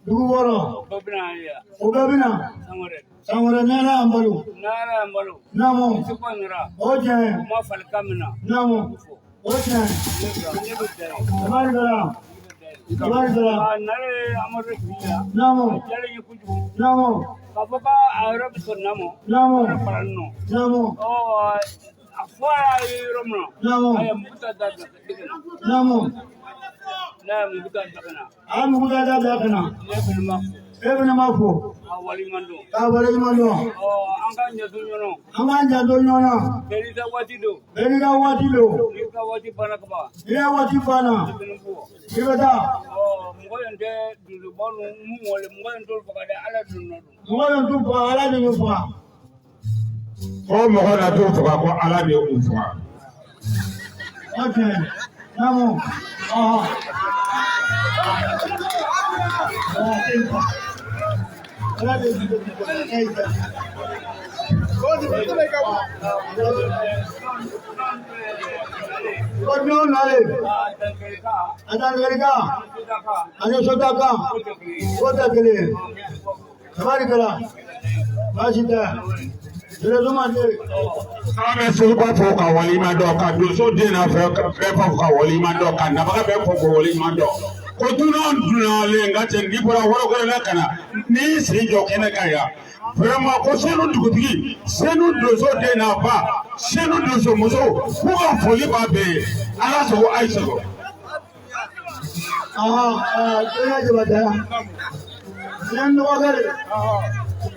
dugu 6 o bɛɛ bɛ na Sangare n'Ala y'an balo o tiɲɛ o tiɲɛ k'a fɔ k'a yɔrɔ bɛ sɔrɔ Namo Namo. Namo. Amu muda da kana. Ebena mafo. Awali mando. Anganja dunyono. Berida watido. Ila wati bana. Ibada. Ngoyon tu pa ala ni fa. O mo na to to ko ala de o fa. Okay. Namo. Ana so ba fo ka wali ma do ka do so de na fe fa ka wali ma do ka na ba be fo ko wali ma do ko duna le ngate ndi bora woro ko na kana ni si jo kene ka ya vraiment ko senu dugutigi senu do so de na ba senu do so mo so ko ka foli ba be ala so aisha go kena je bata nan no gare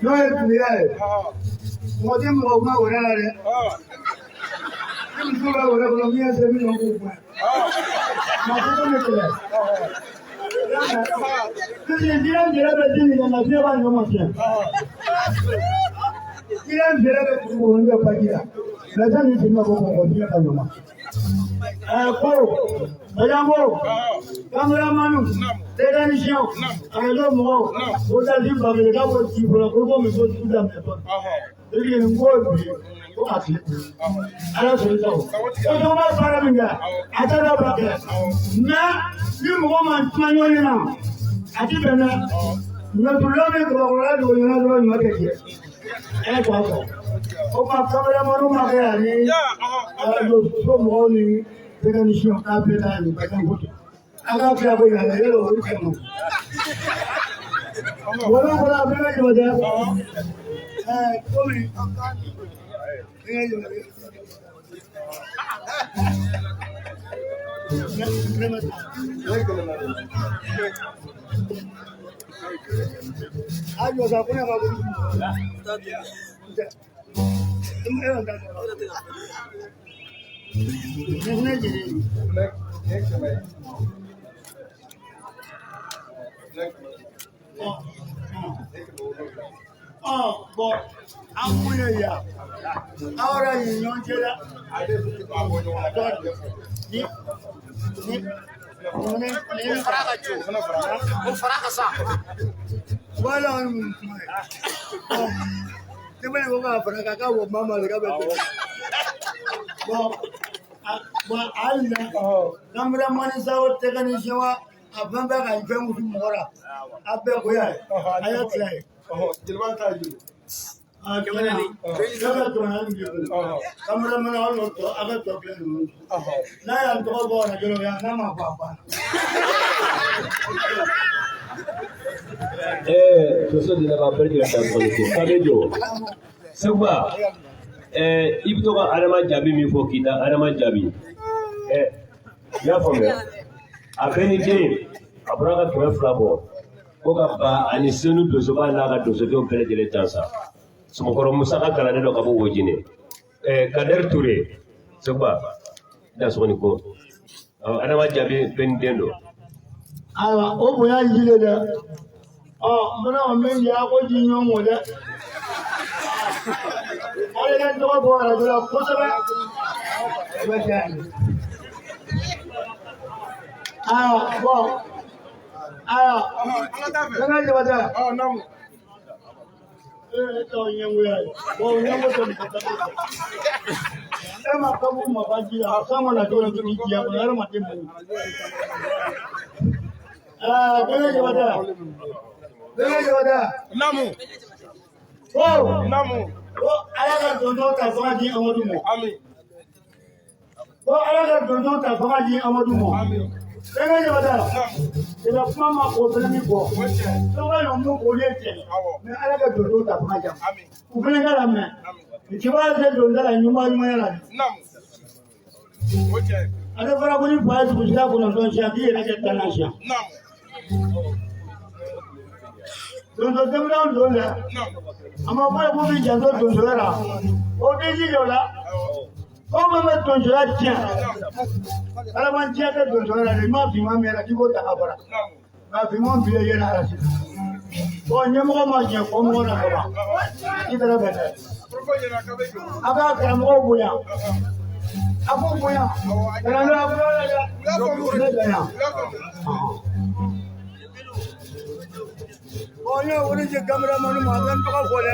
no ni ai Modi mo ma wora la re. Ni mo ba wora ko mi ase mi no ko. Ma ko ne ko la. Ni dira be dini na fi ba no ma fi. Dira be ko ngo pa dira. Na ta ni ma ko ko dira ka no ma. Ko ayamo. Cameraman. Technicien. Alo mo. O da di ba le ka ko ti ko mi so tu da me to. Ele não gosta, o assim. Ela só então. Eu não vou parar minha. Até lá para cá. Na, se o homem manhã não. Aqui bem na. Na problema que o lá do não do não quer. É qual? O papo era mano magia ali. Do como ele pega no chão tá pedando, pega um pouco. Agora que a boia é ele o que não. Bora pega de você. Come. Ayo sa kuna ba? Bon, ya. Ahora y no llega. Soso de la pérdida de la cabello. Segba, ibto ka arama jabi mi fo kita arama jabi. Ya fome. Abeni je, abraga ko flabo. Ko ka ba ani senu do so ba na ka do so do pele de chansa. Sumo ko musa ka kala ne do ka bo wojine. Kader Touré. Segba. Da so ni ko. Arama jabi ben dendo. Awa o boya jile da. Muna men ya ko jinyo mo da. Ale kan to ko ara da ko sa ba. Bon. Kana je bata. Namu. To nyengu ya. Bo nyengu to ni kata. Ema kabu mabaji ya sama na to ni ya ko ara matembu. Kana je bata. Namu. Oh, Namu. Oh, alaga dondo ta famaji Amadou Mo. Amin. Oh, alaga dondo ta famaji Amadou Mo. Amin. Kana jabada. Ila kuma ma ko bele mi ko. So ba no mo ko le te. Me alaga dondo ta famaji. Amin. Ku bele ngala me. Ikiwa zai dondara nyuma yana. Ada fara kuni fa su kusa kuna don shafi yana da tanasha. Don da dole. Amma ba mu bi janto don sora. O dai ji yola. O ma ma don sora tiya. Ala man tiya da don sora ne ma fi ma mera ki ko ta abara. Ma fi mo bi yana rashi. O nyamo ma je ko mo na ba. Idara beta. Aga karamɔgɔw bonya a k'u bonya karamɔgɔ a bolo la dɛ bon ne wuli je cameraman ma bɛ n tɔgɔ fɔ dɛ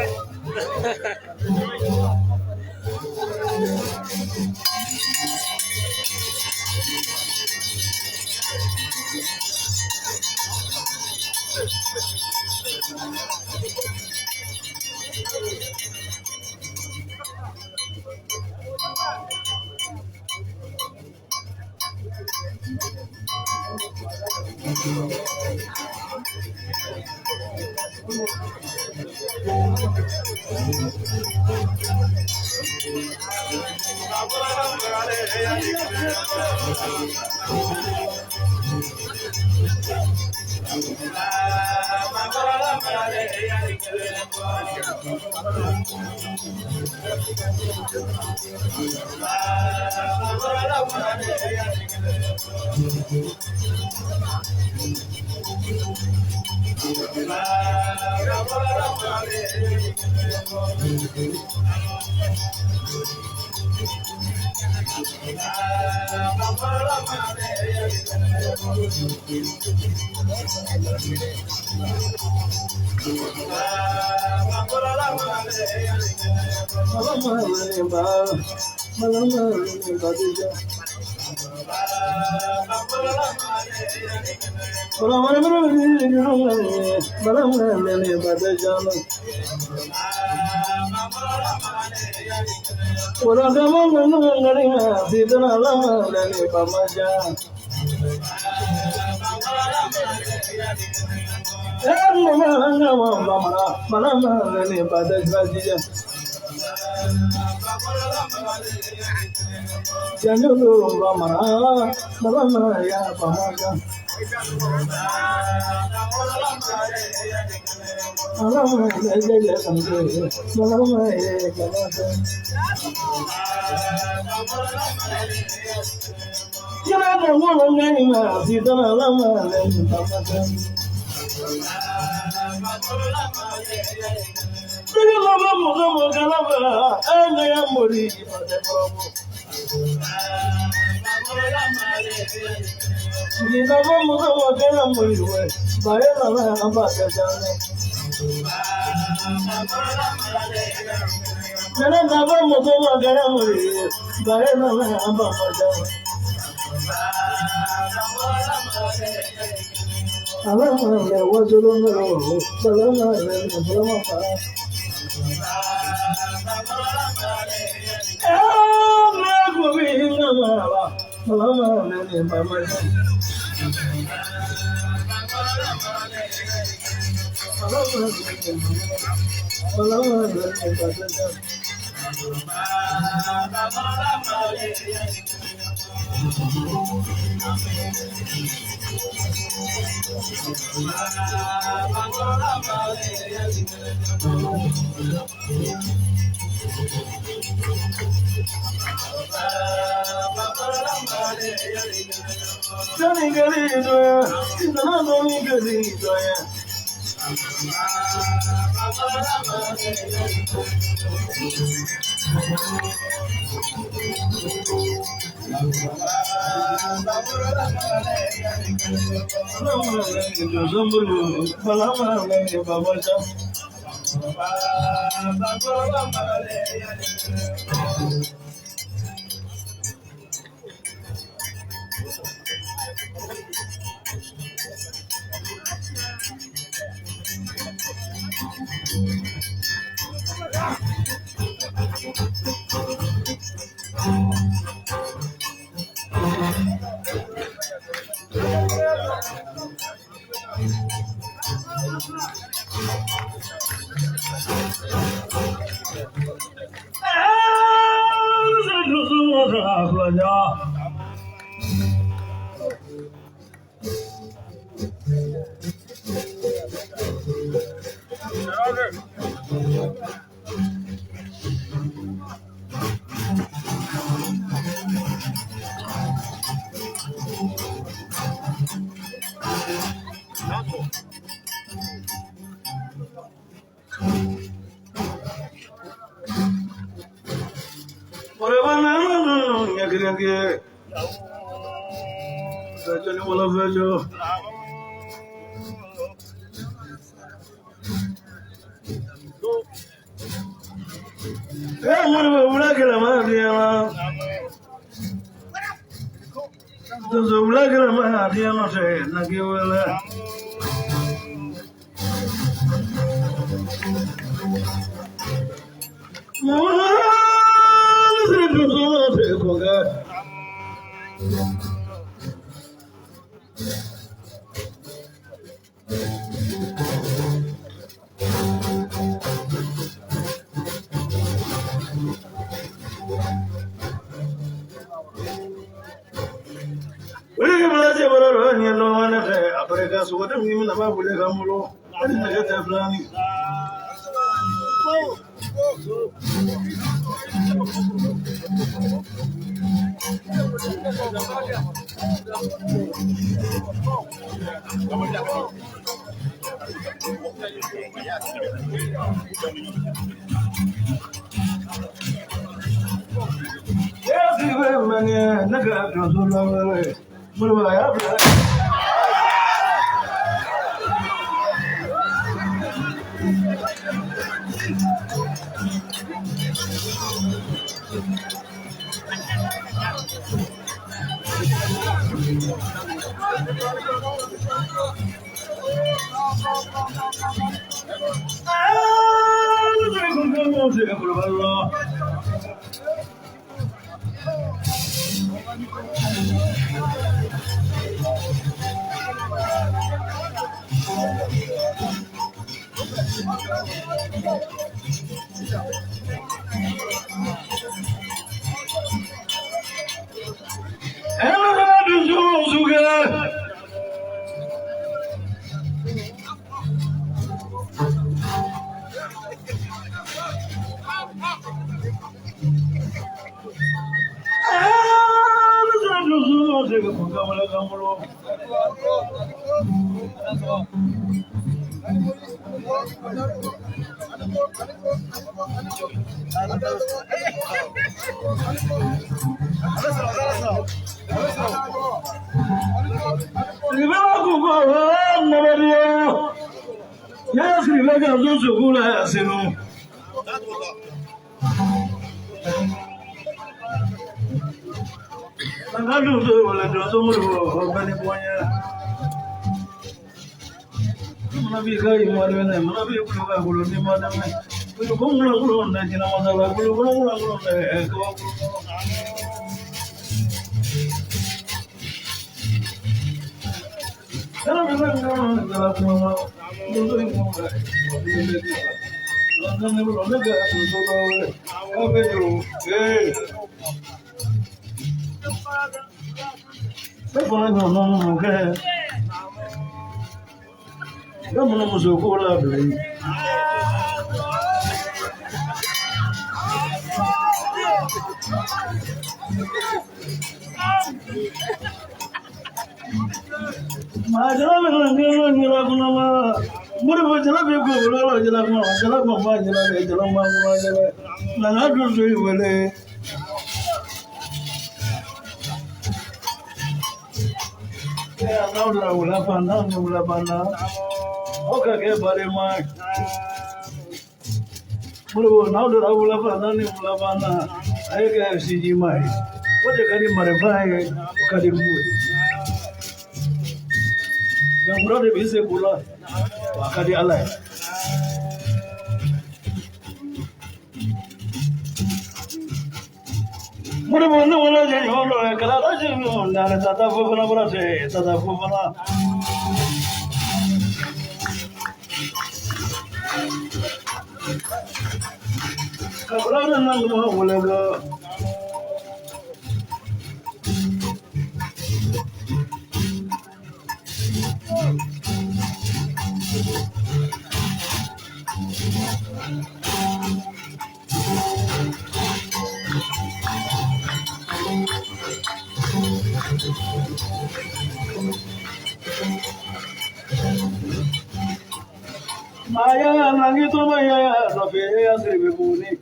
Maya Nangito Maya, Sofia Sribuni.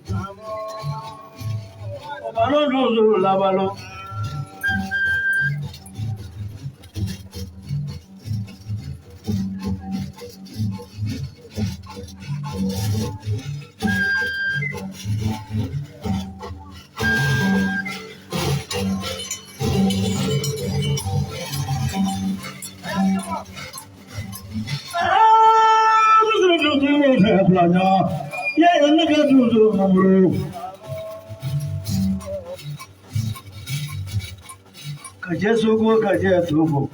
Obalo Lavalo. Yeah, look at you. Kajesugo, Kajesugo,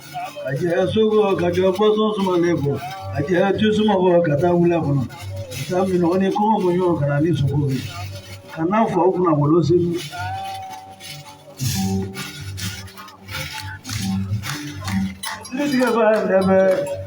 Kajesugo, Kajaposo, Sumanevo, Kajetusumavo, Katawulabono. Some in only Komo, Kananisu. Kana for Okuna Molosi. Let's go back.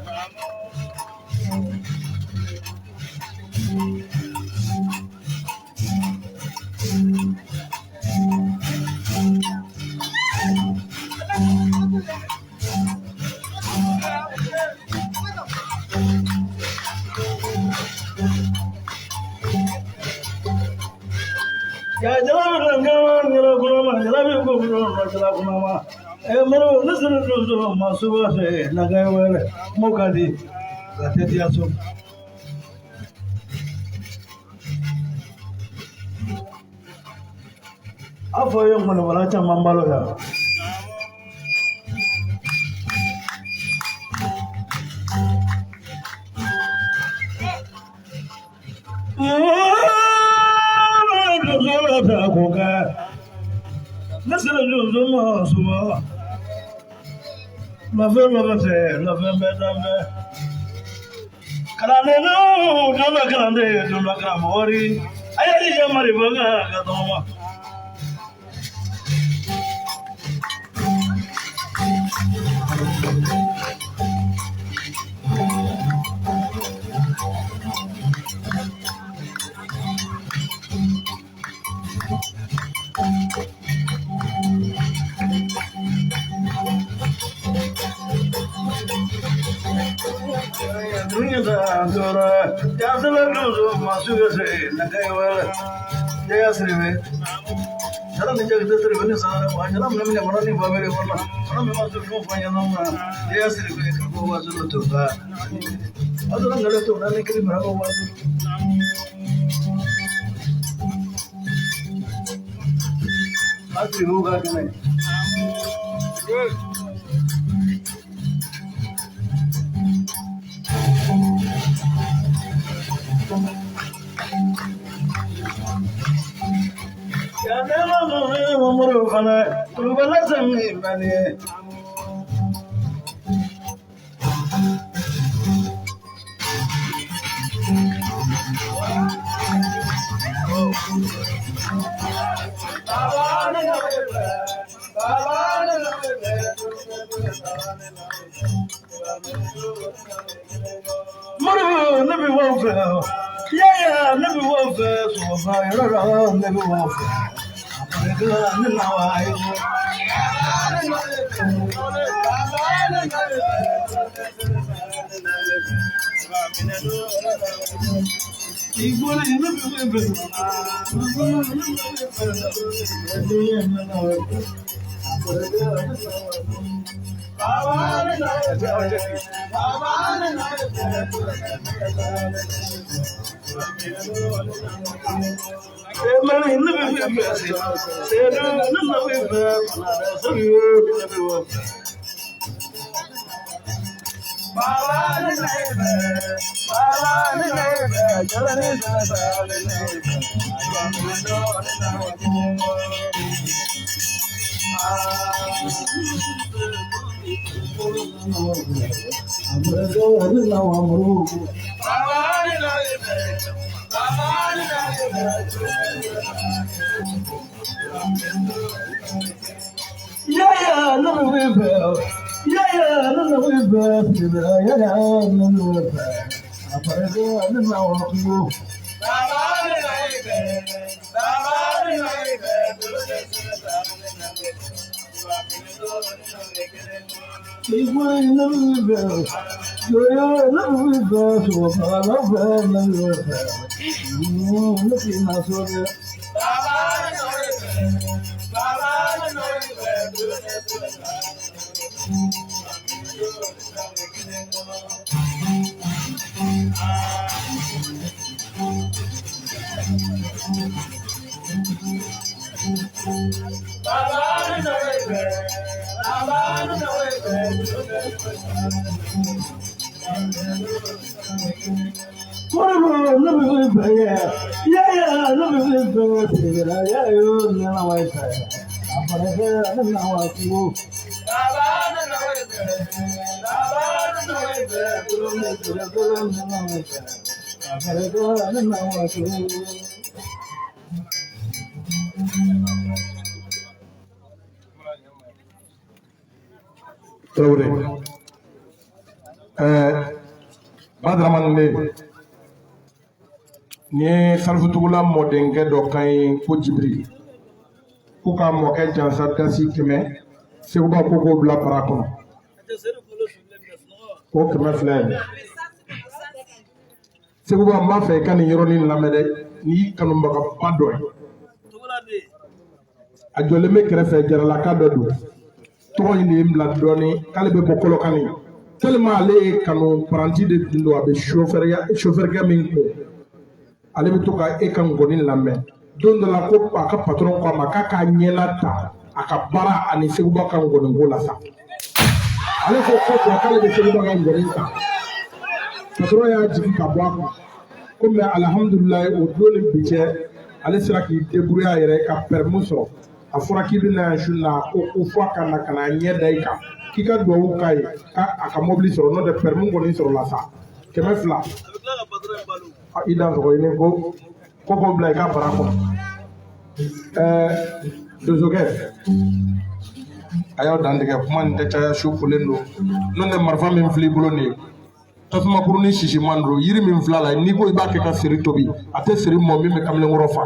Badraman ni Salfutugula modenkɛ dɔ kan ye ko Jibiri k'u ka mɔkɛ jansa dasi 100 Seguba ko k'o bila bara kɔnɔ o 100 filɛ Seguba n b'a fɛ i ka nin yɔrɔnin lamɛn dɛ n'i kanubagaba dɔ ye a jɔlen bɛ kɛrɛfɛ jaralaka dɔ don tɔgɔ in de ye n bila dɔɔnin k'ale bɛ bɔ Kolokani tellement ale ye kanu paranti de dun don a bɛ chauffeur min ko ale bɛ to ka e ka ngɔni lamɛn don dɔ la ko a ka patron ko a ma k'a k'a ɲɛna ta a ka baara ani Seguba ka ngɔni ko la sa ale ko ko k'ale bɛ Seguba ka ngɔni ta patron y'a jigin ka bɔ a kun ko mais alhamdulilayi o don ni bi cɛ ale sera k'i débrouiller a yɛrɛ ka permis sɔrɔ a fɔra k'i bɛ na yan su na ko fɔ a ka na ka na ɲɛ da i kan k'i ka duwawu k'a ye k'a ka mobili sɔrɔ n'o tɛ permis kɔni sɔrɔla sa 200 i da sɔgɔ ɲini ko k'o bila i ka bara kɔnɔ donsokɛ a y'aw dantigɛ kuma nin tɛ caya su kolen don n'o tɛ marifa min filɛ i bolo nin ye tasumakurunin sisiman don yiri min filɛ a la n'i ko i b'a kɛ ka seri tobi a tɛ seri mɔ min bɛ kamalenkɔrɔ fa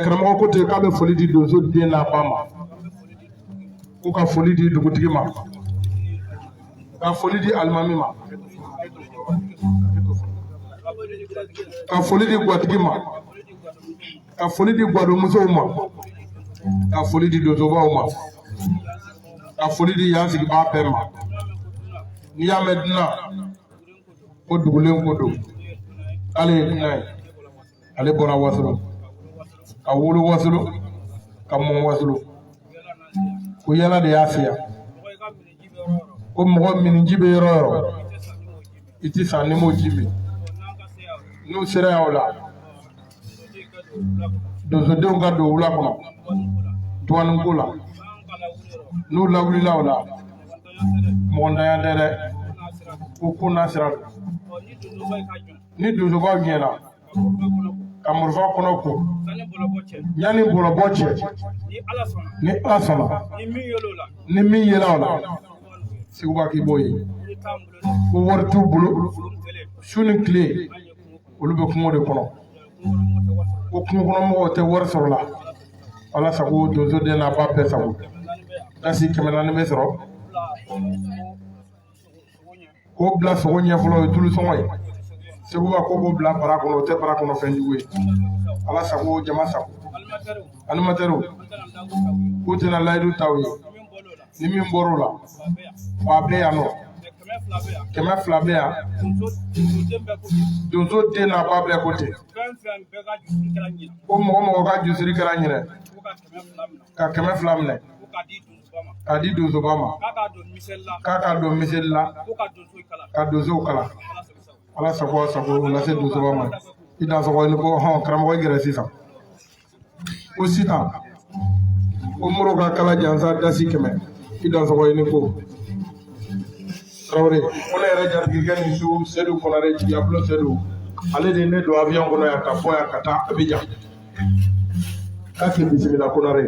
karamɔgɔ ko ten k'a bɛ foli di donso den n'a ba ma k'u ka foli di dugutigi ma ka foli di alimami ma ka foli di gatigi ma ka foli di gwadomusow ma ka foli di donsobaw ma ka foli di yan sigibaa bɛɛ ma n'i y'a mɛn dunan ko dugulen ko don k'ale ye dunan ye ale bɔra Wasolo ka wolo Wasolo ka mɔ Wasolo ko yala de y'a fɛ yan ko mɔgɔ miniji bɛ yɔrɔ o yɔrɔ i tɛ san ni m'o ji min n'u sera yan o la donsodenw ka don wula kɔnɔ tuwaninko la n'u lawulila o la mɔgɔntanya tɛ dɛ ko n'a sira don ni donsobaw ɲɛna ka marifa kɔnɔ ko yanni bɔlɔbɔ cɛ ni Ala sɔnna ni min yela o la Seguba k'i b'o ye ko wari t'u bolo su ni tile olu bɛ kungo de kɔnɔ ko kungo kɔnɔ mɔgɔw tɛ wari sɔrɔ la Ala sago donso den n'a ba bɛɛ sago dasi 400 bɛ sɔrɔ k'o bila sogo ɲɛ fɔlɔ o ye tulu sɔngɔ ye Seguba ko k'o bila bara kɔnɔ o tɛ bara kɔnɔ fɛn jugu ye Ala sago jama sago animatɛriw k'u tɛna layidu t'aw ye ni min bɔr'o la wa a bɛ yan nɔ 200 bɛ yan donso den n'a ba bɛɛ ko ten ko mɔgɔ ka jusiri kɛra ɲinɛ ka 200 minɛ k'a di donsoba ma k'a ka don miseli la ka donsow kalan Ala sago sago lase donsoba ma i da sɔgɔ ni ko hɔn karamɔgɔ gɛrɛ sisan ko sitan ko Moro ka kala jansa dasi 100 i da sɔgɔ ni ko Traoré ko ne yɛrɛ jatigikɛ ni su Seydou Konare Jigiyabulo Seydou ale de ne don avion kɔnɔ yan ka bɔ yan ka taa Abidjan k'a k'i bisimila Konare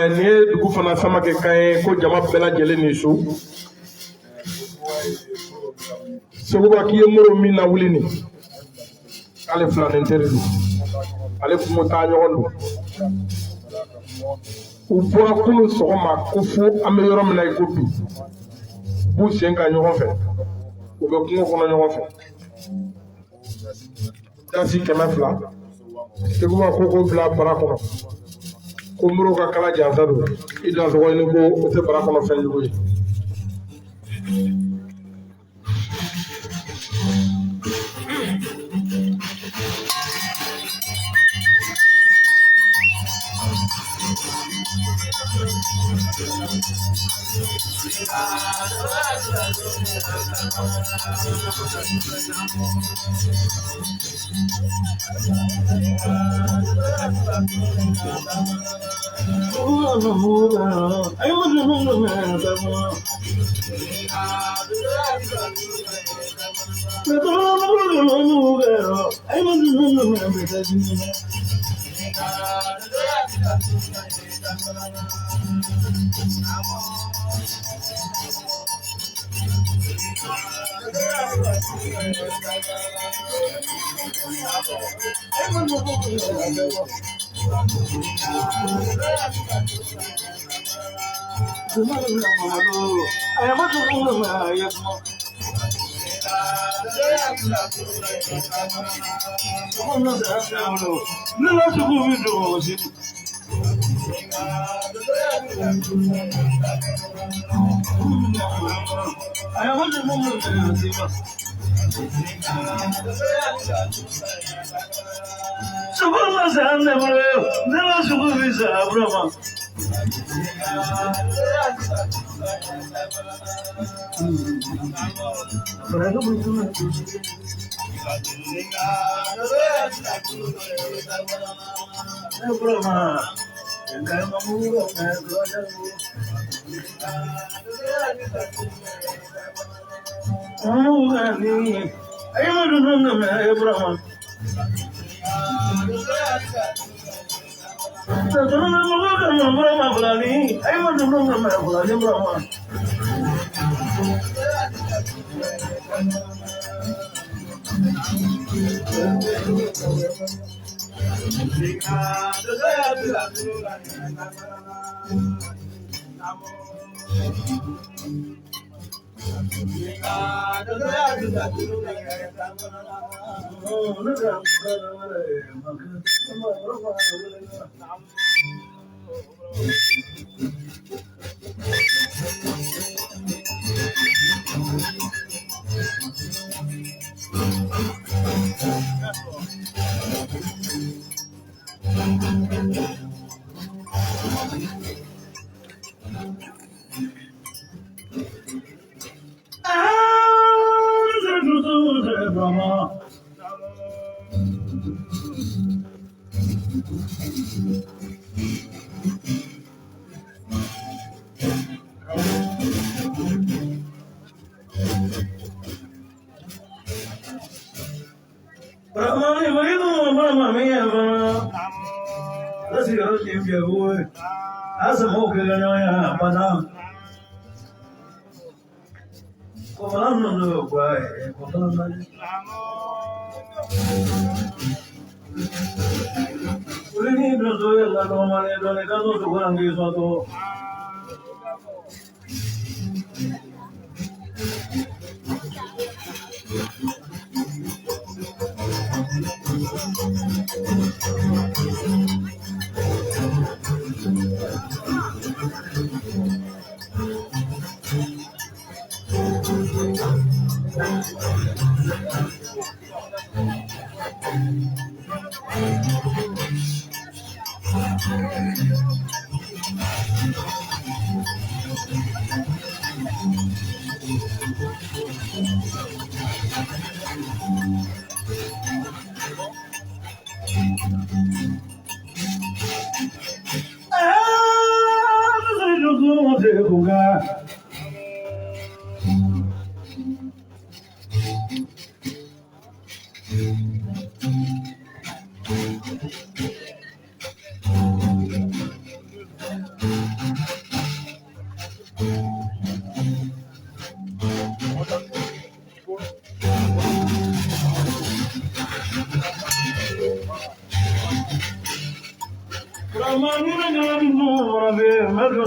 nin ye dugu fana samakɛ kan ye ko jama bɛɛ lajɛlen ni su Seguba k'i ye moro min na wuli nin ale filanin teri don ale kun bɛ taa ɲɔgɔn don u bɔra kunun sɔgɔma ko fo an bɛ yɔrɔ min na i ko bi b'u sen ka ɲɔgɔn fɛ u bɛ kungo kɔnɔ ɲɔgɔn fɛ dasi 200 Seguba ko bila bara kɔnɔ ko moro ka kala jansa don i dan sɔgɔ ɲini ko o tɛ bara kɔnɔ fɛn jugu ye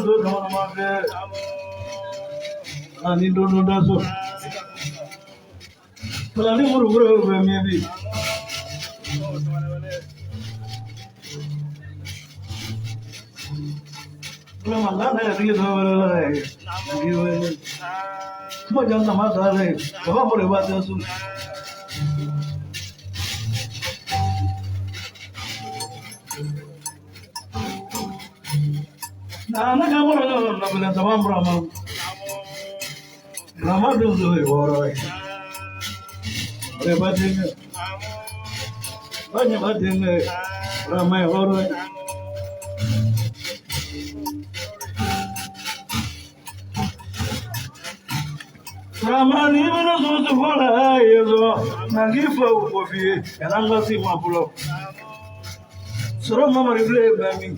so come on, I need to do that. So, but I need more work, maybe. Come on, I read over the life. What does the matter? Come on, what does it? Nana kamu na bila tamam Rama dulu orang. Banyak ramai orang. Rama ni mana suatu bola itu nanti fau kopi, yang nggak sih mampu. Suruh mama ribet bami.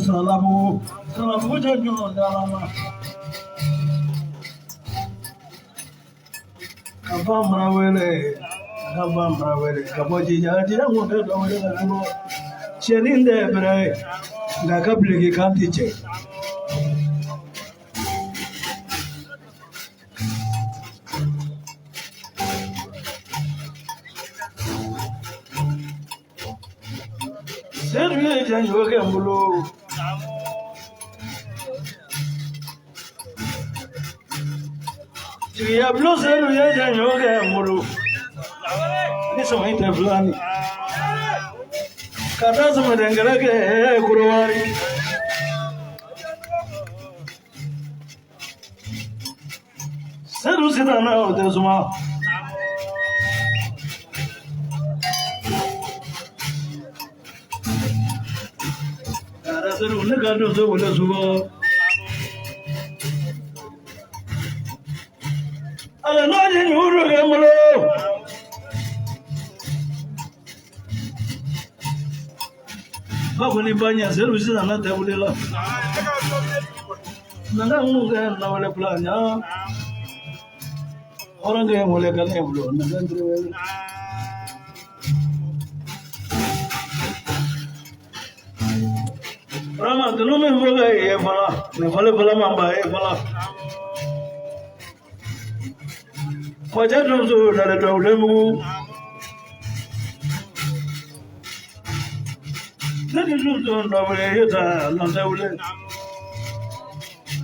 Salamu jangan dalam. Kabam rawele, kaboji jadi yang muda rawele kamu. Cerin deh berai, nggak kabeli kanti cek. Serius jangan juga mulu. Ya belum seru ya jangan juga mulu. Ini semua itu fulani. Kata semua dengar ke kuruwari. Seru sih tanah udah semua. Kata seru negara tu boleh semua. Ada nanya nyuruh kamu lo. Apa ni banyak servis sana tak boleh lah. Nanda mungkin nak boleh pelanya. Orang kaya boleh kan yang belum. Nanda terus. Ramah tu nama boleh ya pala. Ni pala mamba ya pala. Wajah tu dah ada ulemu. Nanti tu dah boleh ya nanti boleh.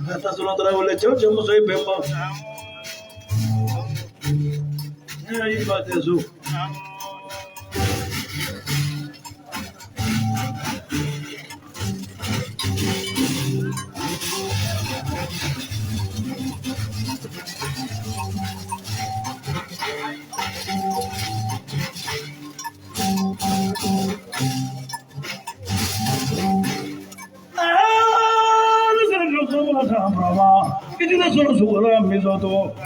Kata surat dah boleh jauh musai bemba. Ya ibadat tu. Itu dah suruh misalnya.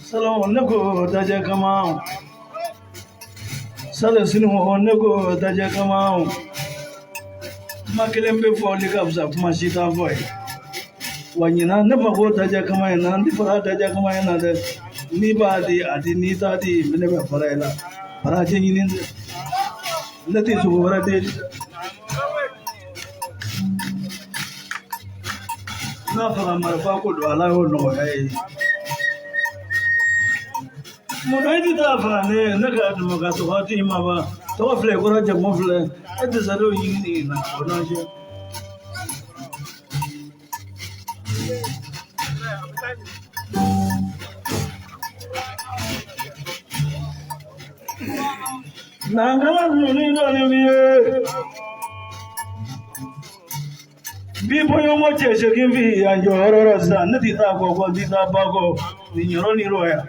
Assalamualaikum daja kamau. Assalamualaikum daja kamau. Makilembe foli kabza kumashita boy. Wanyina ne mago daja kamai nan di fara daja kamai nan de ni ba di adi ni ta di mene ba fara ila. Fara je yinin de. Lati su fara de. Na fara marfa ko do ala ho no ai. Munai di ta fara ne na ka du ga to hati ma ba to fle ko ra je mo fle e de zaro yini na ko na je. Nangala ni no ni bi boyo mo che kin vi anjo ro sa ne ti ta ko di ta ba ko ni nyoro ni roya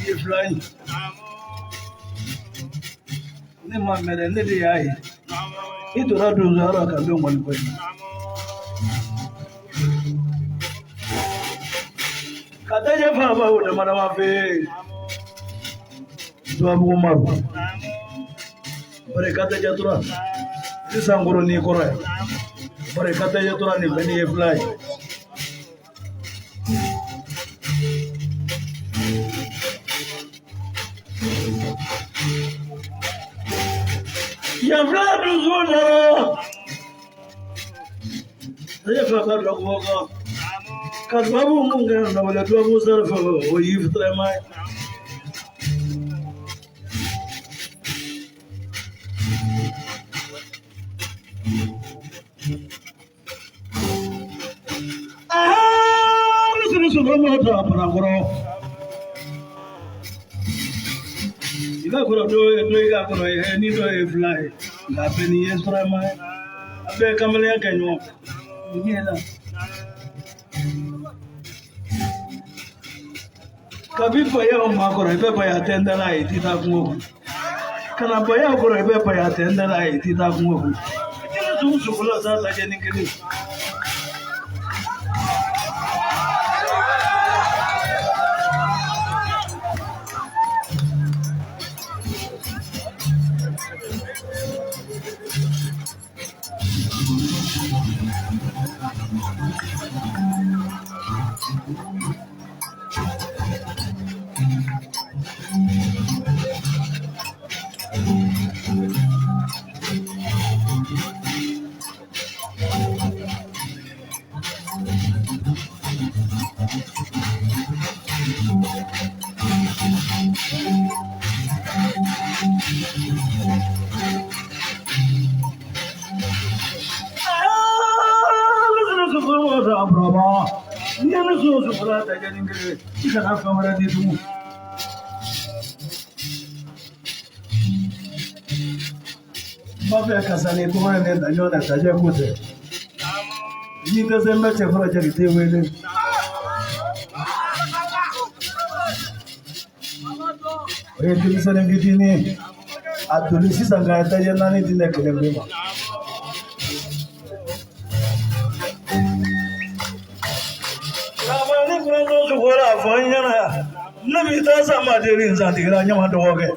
ye fly ne ma mere ne de yayi idora do zara ka be ngol ko kata je fa ba o de mana ma fe do abu maru bare kata je tura sangoro ni kora bare kata je tura ni beni ye fly ya fly do zona ya fly ka do ko Kasabu munga na wala tu abu sarfa o yiftra mai lusu mo ta para goro ila goro do ga goro ni do e fly la beni yiftra mai abe kamale kanyo ni la Kabi baya makoro ibe baya tenda na itita kungo kana baya koro ibe baya tenda na itita kungo kile tu sukula sasa je nikini brava niana so sukula ta jadi ngere kana kamera di tu babe kasane ko ne da nyona ta je kote ni ta zemma che fara je te wele e tu sane vitini adolisi sanga ta je nani dinne kele bema Wala fanyana nabi ta sama dirin za digira nyama da woge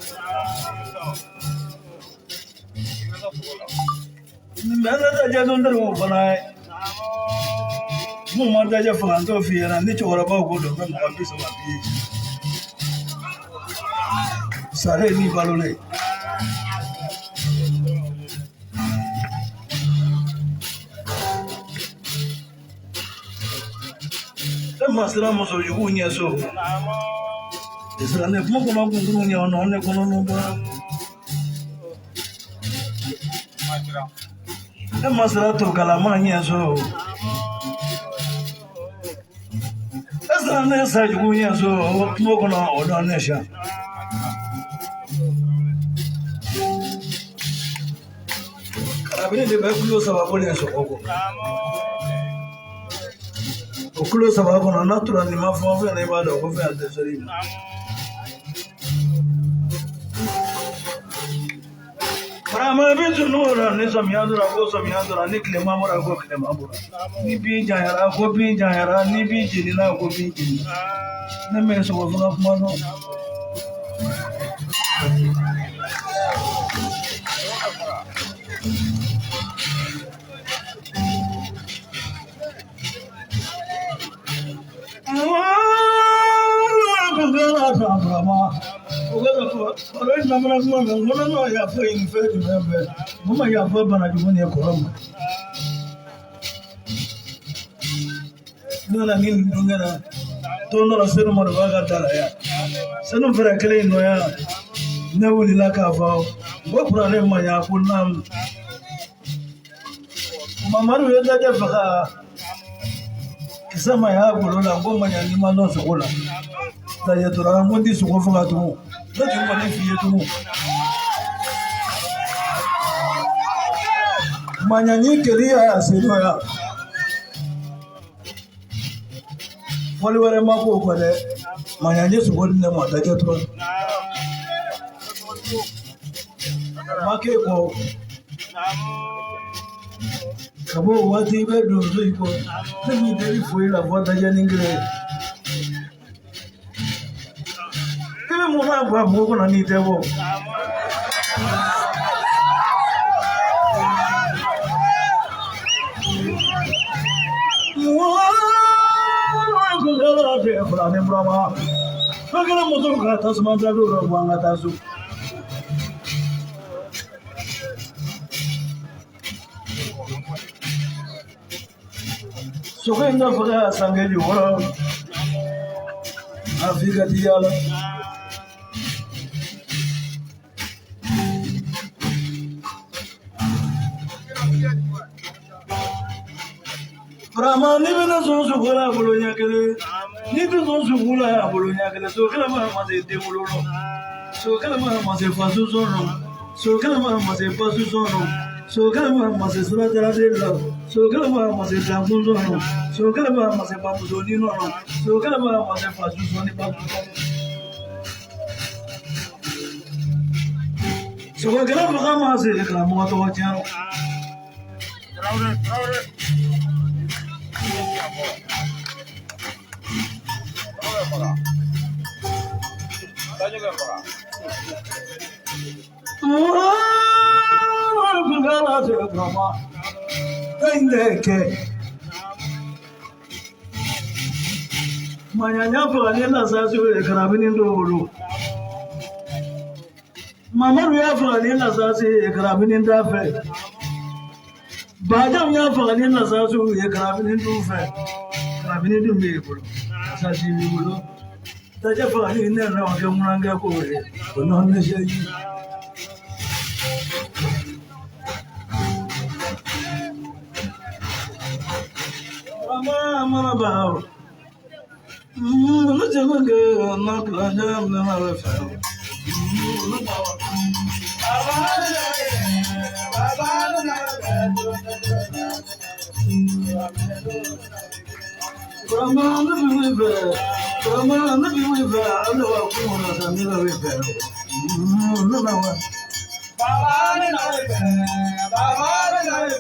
mena ta jadon dar mo bana mu ma da ja fan to fiera ni chora ba go do ma bi sama bi sare ni balone masira muso yugu nya so isra ne mo ko ma gunguru nya ono ne kono no ba masira to kala ma nya so isra ne sa yugu nya so mo ko no odo ne sha karabine de ba kulo sa ba ko ne so ko okulo sababu na natural ni mafuvu na ibada kwa ya tesorimu Prama bitu nura ni samyadura ni klema mura ko klema mura ni bi jayara ko bi jayara ni bi jinina ko bi jini na me so ko funa kuma no ya fo in fe di member mama ya fo bana di woni ko ram nana min dungana to no la sero mo ba ga dala ya sanu fere kele no ya na wuli la ka fa bo prane ma ya kunam mama ru ya da fa kisama ya golola ngoma ya ni mano sokola ta ya tura ngondi su ko fa tu da ti ngone fiye tu manyanyikeria asinoya Wali wale mako kwa de manyaje sugodi ne mata jetro. Make ko kabo wati be do so iko. Ni deri foi la vota je ningre. Kile mo fa ba mo ko na ni tebo. Fulani brama, agora motor kata semasa dulu buang atas tu. Suka indah pada sangat juga, Afrika tiada. Brahma ni mana sosu bola bulunya kele. Ni tu sosu bola bulunya kele. So kala mana masih demulolo. So kala mana masih fasu sono. So kala mana masih fasu sono. So kala mana masih surat teradela. So kala mana masih jambu sono. So kala mana masih bambu soni nono. So kala mana masih fasu soni bambu. So kala mana masih kala mau tu macam. Manyanya fulani na sasa wewe karabini ndolo. Mama ya fulani na sasa karabini ndafe. Baada ya fulani na sasa wewe karabini ndufe. Karabini ndumbe bolo. Sasa ni bolo. Taja fulani na na wakamranga kule. Unaona sheji. Mama bao. No jangan ke nak belajar nama Rafael. Ramana biwe, ramana biwe, anda aku mana sambil biwe. No nawa. Baba ni nawe, baba ni nawe.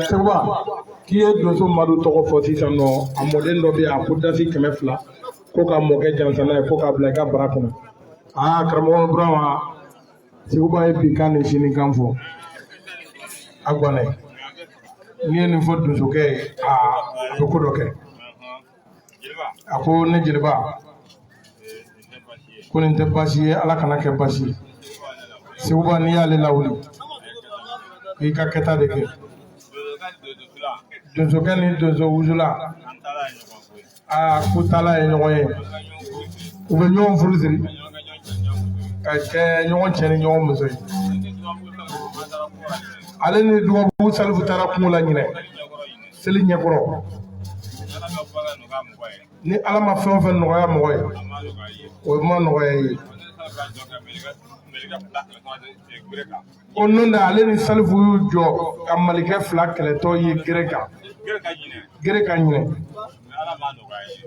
Seguba qui est donso madu tɔgɔ fɔ sisan nɔ a mɔden dɔ bɛ a ko dasi 200 ko ka mɔkɛ jansana ye fo k'a bila I ka bara kɔnɔ karamɔgɔ Burama Seguba ye bi kan ni sini kan fɔ a gwanɛ n'i ye nin fɔ donsokɛ ye a bɛ ko dɔ kɛ a ko ne jeliba ko nin tɛ baasi ye ala kana kɛ baasi ye seguba n'i y'ale lawuli k'i ka kɛta de kɛ donsokɛ ni donso wusula ko taala ye ɲɔgɔn ye u bɛ ɲɔgɔn furu siri ka kɛ ɲɔgɔn cɛ ni ɲɔgɔn muso ye ale ni dubabu salifu taara kungo la ɲinɛ seli ɲɛkɔrɔ ni ala ma fɛn o fɛn nɔgɔya mɔgɔ ye o ma nɔgɔya ye ko n'o tɛ ale ni salifu y'u jɔ ka malikɛ fila kɛlɛtɔ ye gere kan gere ka ɲinɛ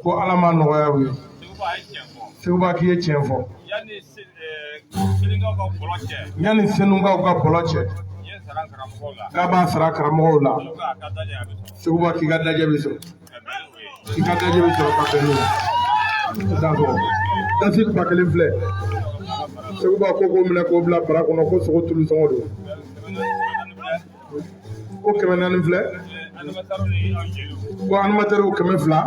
ko ala ma nɔgɔya u ye seguba k'i ye tiɲɛ fɔ yanni senukaw ka bɔlɔ cɛ k'a b'a sara karamɔgɔw la seguba k'i ka dajɛ bɛ sɔrɔ i ka dajɛ bɛ sɔrɔ ka bɛn n'o ye d'accord dasi ba kelen filɛ seguba ko k'o minɛ k'o bila bara kɔnɔ ko sogo tulu sɔngɔ don ko 400 filɛ ko animatɛriw 200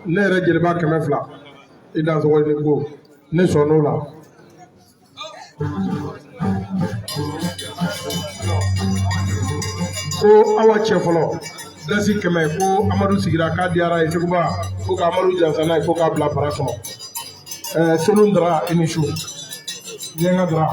ne yɛrɛ jeliba 200 i dansɔgɔ ni ko ne sɔnn'o la ko awa cɛ fɔlɔ dasi 100 ko amadu sigira k'a diyara ye seguba ko ka amadu jansa n'a ye ko k'a bila bara kɔnɔ sonu dara i ni su ɲɛnga dara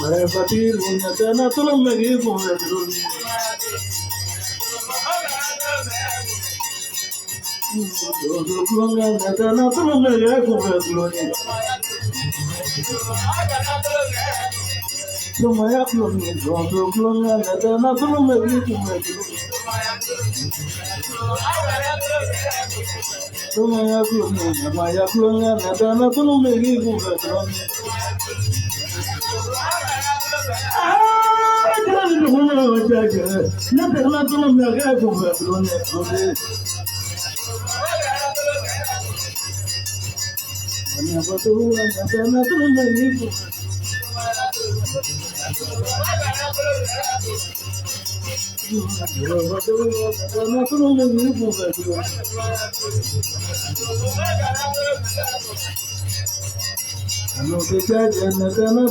Mare fatir munyatana tulum megi kumedrun do kulanga natana tulum megi kumedrun Sumaya kulungi do kulanga natana tulum megi kumedrun Sumaya kulunga natana tulum megi kumedrun No te calles, no te no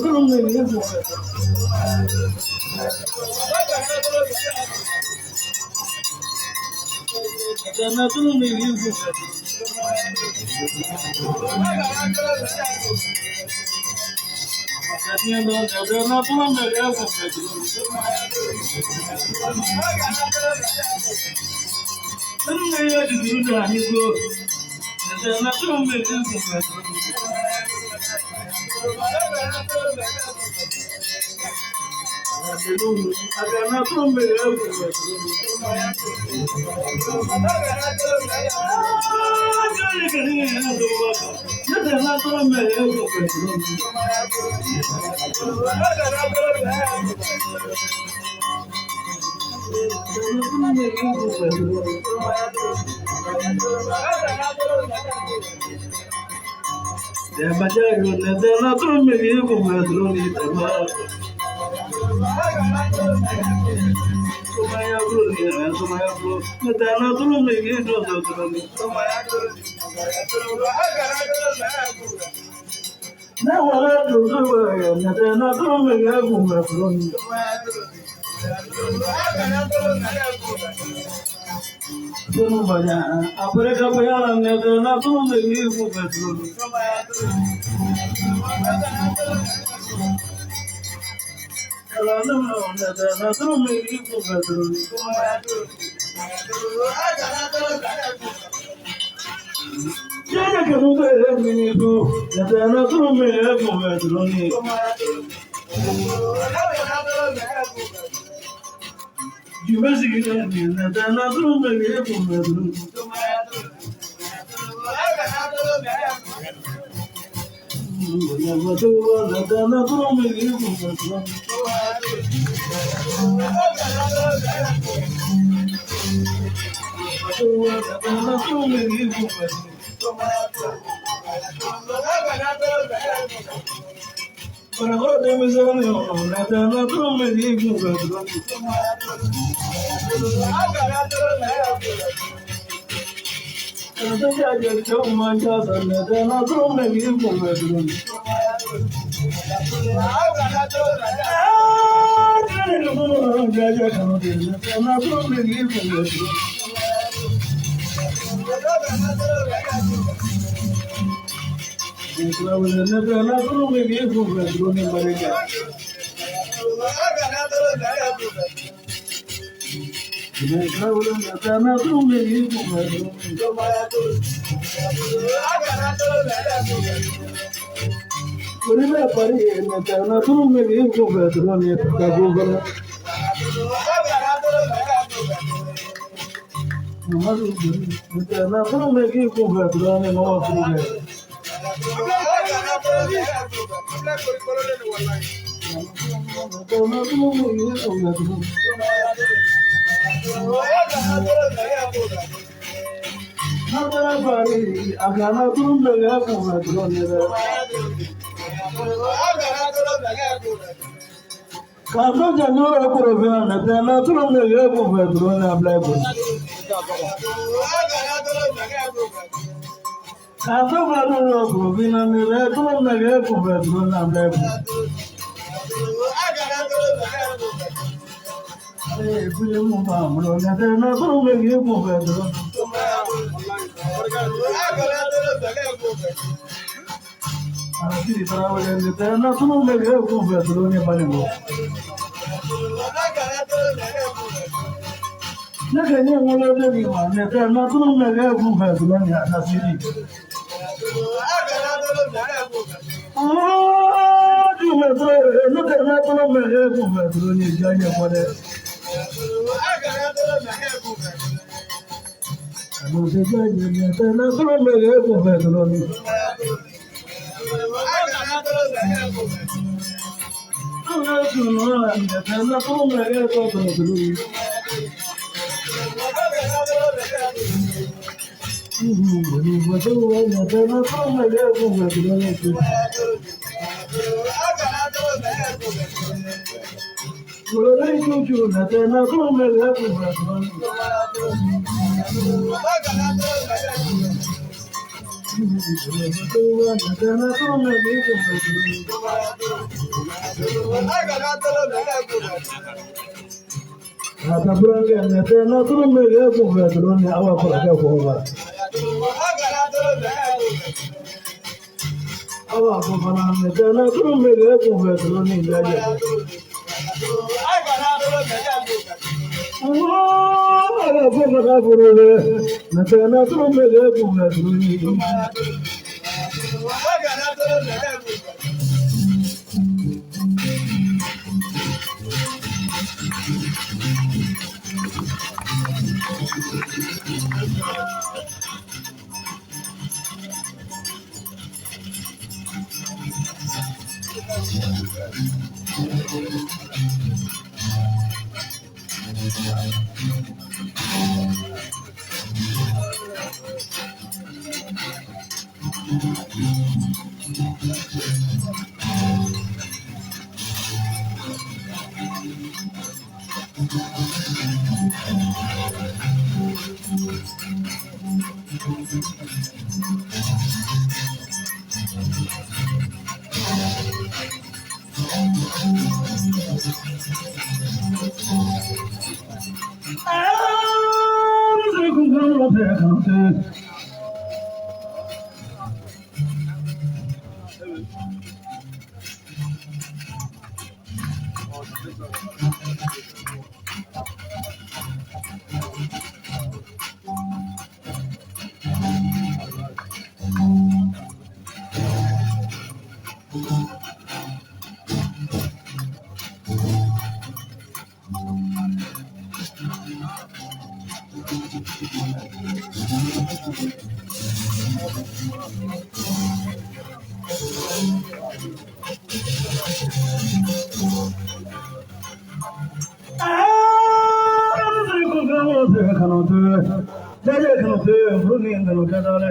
dale.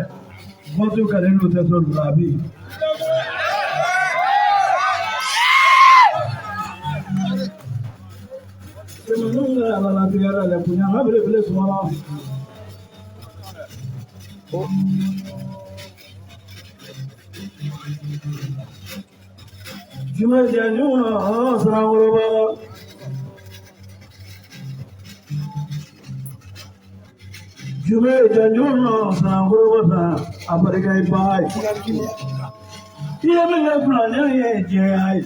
Voto carino te to labi. Semenunga la tigara le punya na bele sumana. Jume janjuna srawro Jume janjuna srawro America bai. Ye me planya ye jai.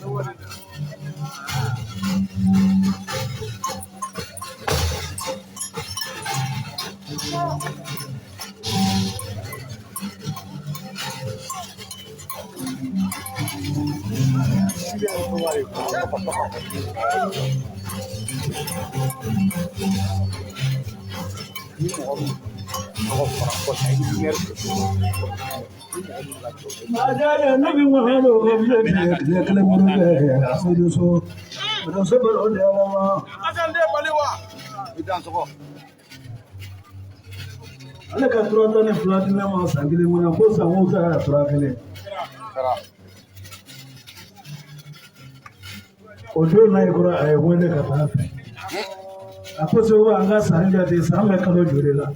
Ada nabi Muhammad ya kala murule aso so so baro de ma Azande balewa. ala ka turata ne platina ma sangile mona ko sa mo sa turakale odo na ikura ay wonde ka tafe apo so wa anga sanja de samme kalo jurela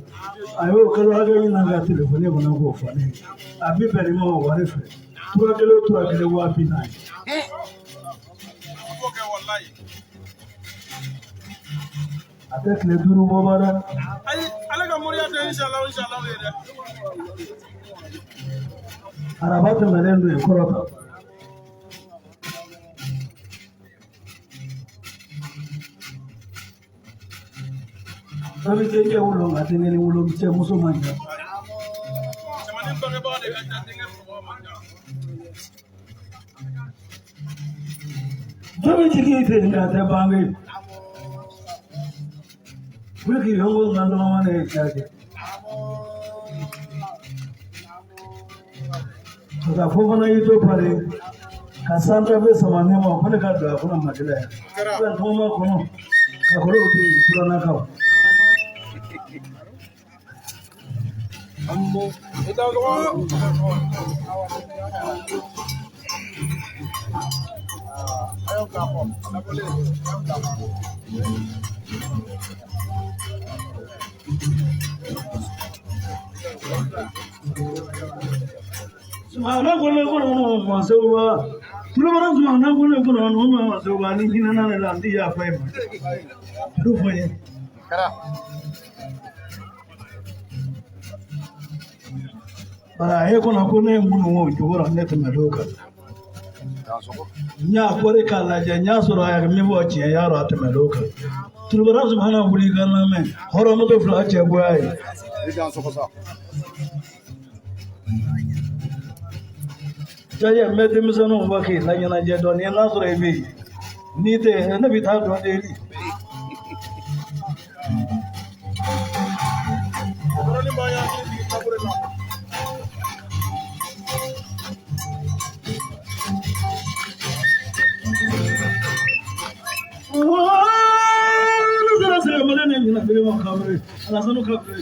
ayo kalo aga ina ga telefone bona ko fane abi beri mo ware fe turakale wa pina Okay, wallahi. avec les duru mobara Ay, alaga moriya de inshallah yede. arabata melendo e korota tabi je wulo ngatene ni wulo che muso manja Semanin bange ba de ga tinga ko manga. tabi jigi te ngate bangi wiki yongo ngando mane chaje da fofana yito pare kasanta be samane ma kone ka da kuna majila ya kan toma kono ka koro ti turana ka Ambo ita ko. Ayo kapo. Sumana kone kono masoba tulobara sumana kone kono no masoba ni hinana na landi ya fa tu foi Kara. bara he kono kone munu wo jogora net meloka nya kore kala ja nya soro ya mi bo chi ya ro at meloka tulobara sumana buli kana me horo mo to fla che boy Jaya mede misano waki la yana je don yana sura bi ni te na bi ta don de ri Roni ba ya ni tabure na. Zara sara mala ne na bi mo kamre ala sanu kamre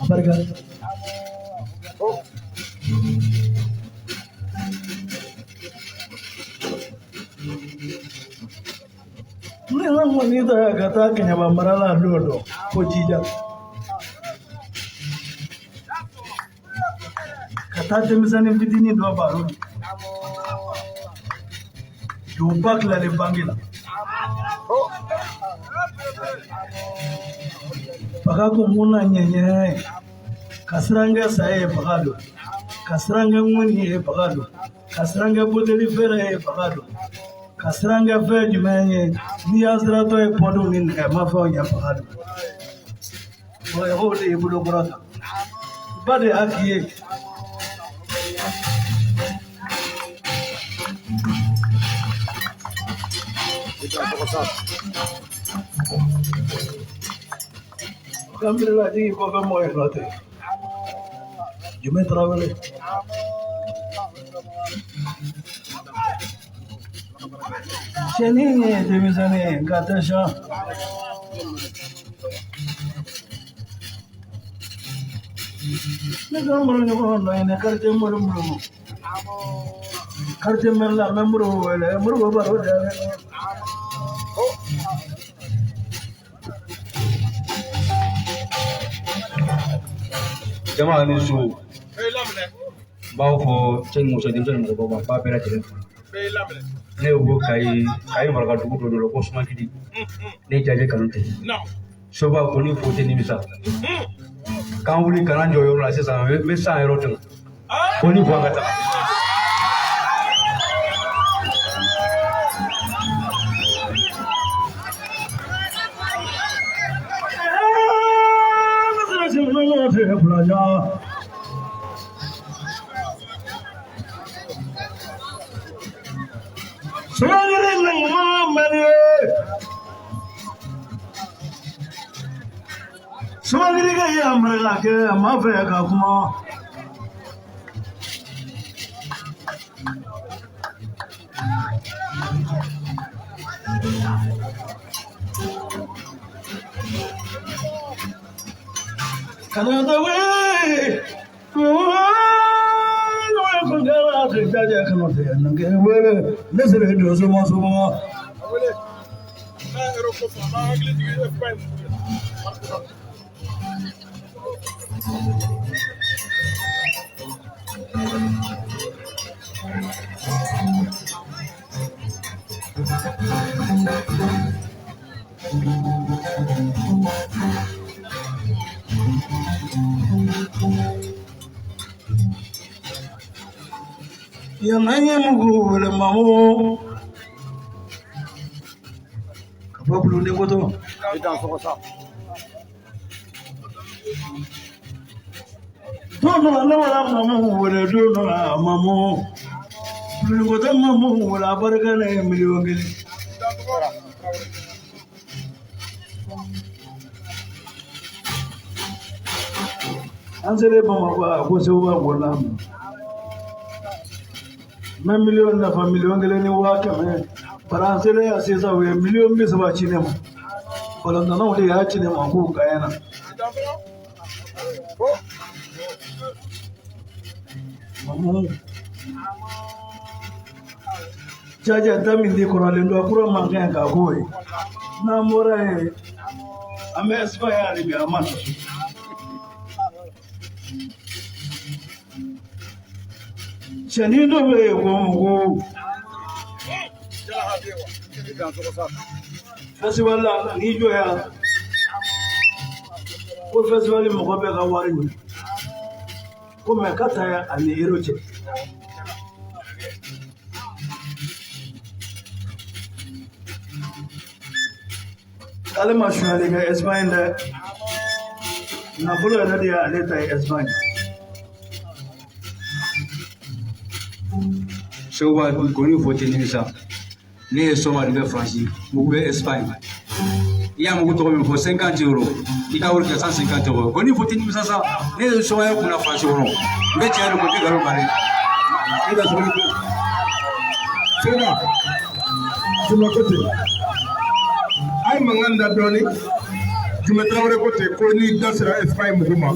aparga ni ran ni da ga ta kanya ba marala dodo ko jija kata te misani bidini do baro do bakla le bangila baka ko muna nyenye kasranga sae bagado kasranga ngoni e bagado kasranga bodeli fere e bagado kasranga fe jumenye ni asra to e podu min e mafo nya bagado o e hode e bulo brata bade akiye Alhamdulillah ji ko ba mo e rote jume trawale cheni ne demisane gatasha Ne ka muru ni ko no ina karte muru muru. Karte mella memuru wala muru baro da. Jama'a ni su bawo fo cin muso din jin mu ba ba bera jin ne wo kai barka dugu do ko suma kidi ne jaje kanute so ba ko ni fote ni misa kan wuli kana jo yo la sesa me sa yoro tin ko ni fo ngata Somagiri ga ya amra ke amafe ka kuma kana da we fungala ta jaje kana ta nan ke wele lesere do so mo wele na ero ko fa ma agli di fm yang hanya menggunakan mamu apa belum dia foto Todo la mamu wala do la mamu belum foto mamu wala bargane miliyon gele ansere bama ko so ba wala मैं million दफा million के लिए नहीं हुआ क्या मैं France ले ऐसे सब हुए मिलियन भी सब अच्छी ने मां बोलता ना उन्हें यार अच्छी ने मां को गया ना मामू चाचा तब इंदी कोराले ndo akura mangaya ka koyi na mora है हमें expire भी aman Chanino be gongo festival la ni jo ya ko festival mo ko be ga wari ni ko me kata ya ani eroche kale mashwali ga Espagne da na bula da dia leta Espagne Soba goni fote ni sa ne so ma de France mo be Espagne ya mo to me fo 50 euros ika wor ka 150 euros goni fote ni sa ne so ya kuna France wono be tiare ko digaro bare ida so ko sena tuma kote ay manganda doni tuma trawre kote ko ni dasra Espagne mo huma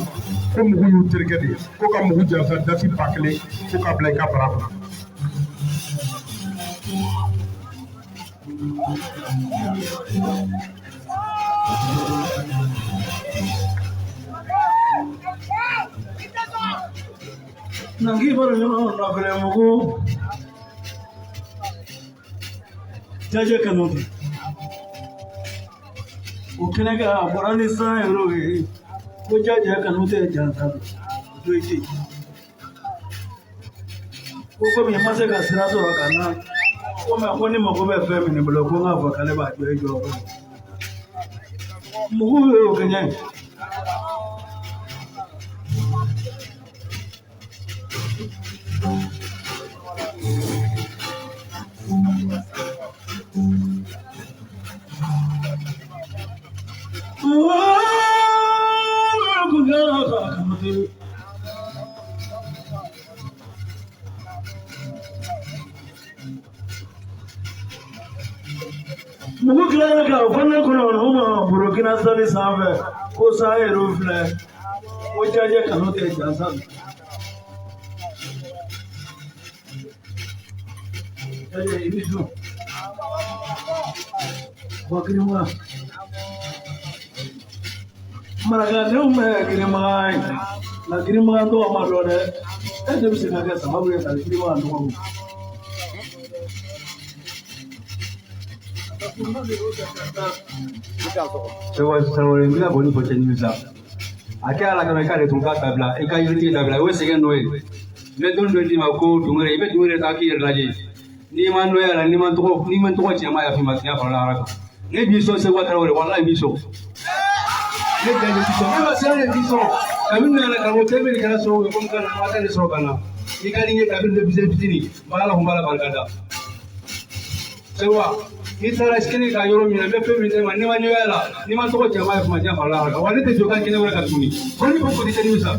ko mo hu tergede ko kam mo hu jasa dasi pakle ko ka blay ka para Nangi baru nyono nafre mugu jaje kanoti ukinaga borani sa eroge ko jaje kanoti janta doiti ko mi mase ka siraso kana ko ma ko ni mago be femi ni blo ko ngafa kale ba jo mugu yo kenya Mugu kila ka fana kono huma Burkina Faso sabe ko sa ero fle o jaje kanu te jansa aye ini jo bakirima maraga ne me kirima na kirima ndo amado ne ede bisi na ga sababu ya kirima ndo Saya bila boleh baca news lah. Akhirnya lagi mereka ada tungkat tabla, ikan itu tabla. Wes sekian Noel. Betul betul aku tunggu ini betul betul tak kira lagi. Ni man Noel, ni man tu cuma ya firman siapa orang Arab. Ni bisu sebuah teror, wallahi bisu. Ni jadi bisu. Ni masih ada bisu. Kami nak kalau tebe ni kalau suruh, kami kan makan di suruh kana. Ikan ini kami lebih sedikit ni. Malah humbala berkata. Sewa. Kita raskini kayu mina bepe mina mani mani wala ni man to jama kuma jama Allah ka wani te jokan kine wala katuni wani ko di tani musa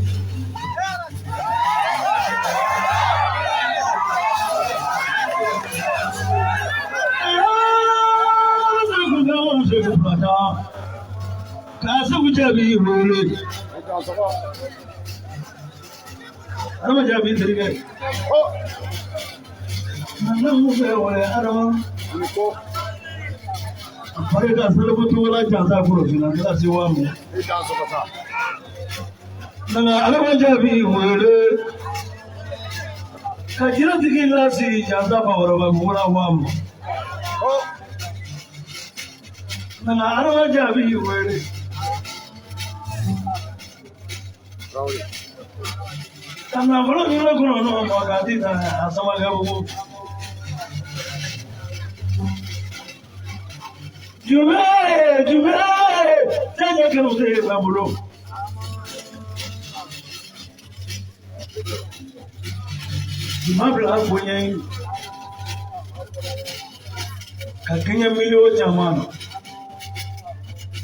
ka sa gujabi hole arama jabi dirige nan mu be wala arama ko Pare ka sarbo to wala jansa furo fina ka se wa mu e jansa ka nana alama jabi wele ka jira digi la si jansa pa wala ba mu la wa mu nana alama jabi wele kana wala ni la kono no ka ti ta asama ga bu Jume, tanya kenu te babulo. Mabla punya kakenya milio jamano.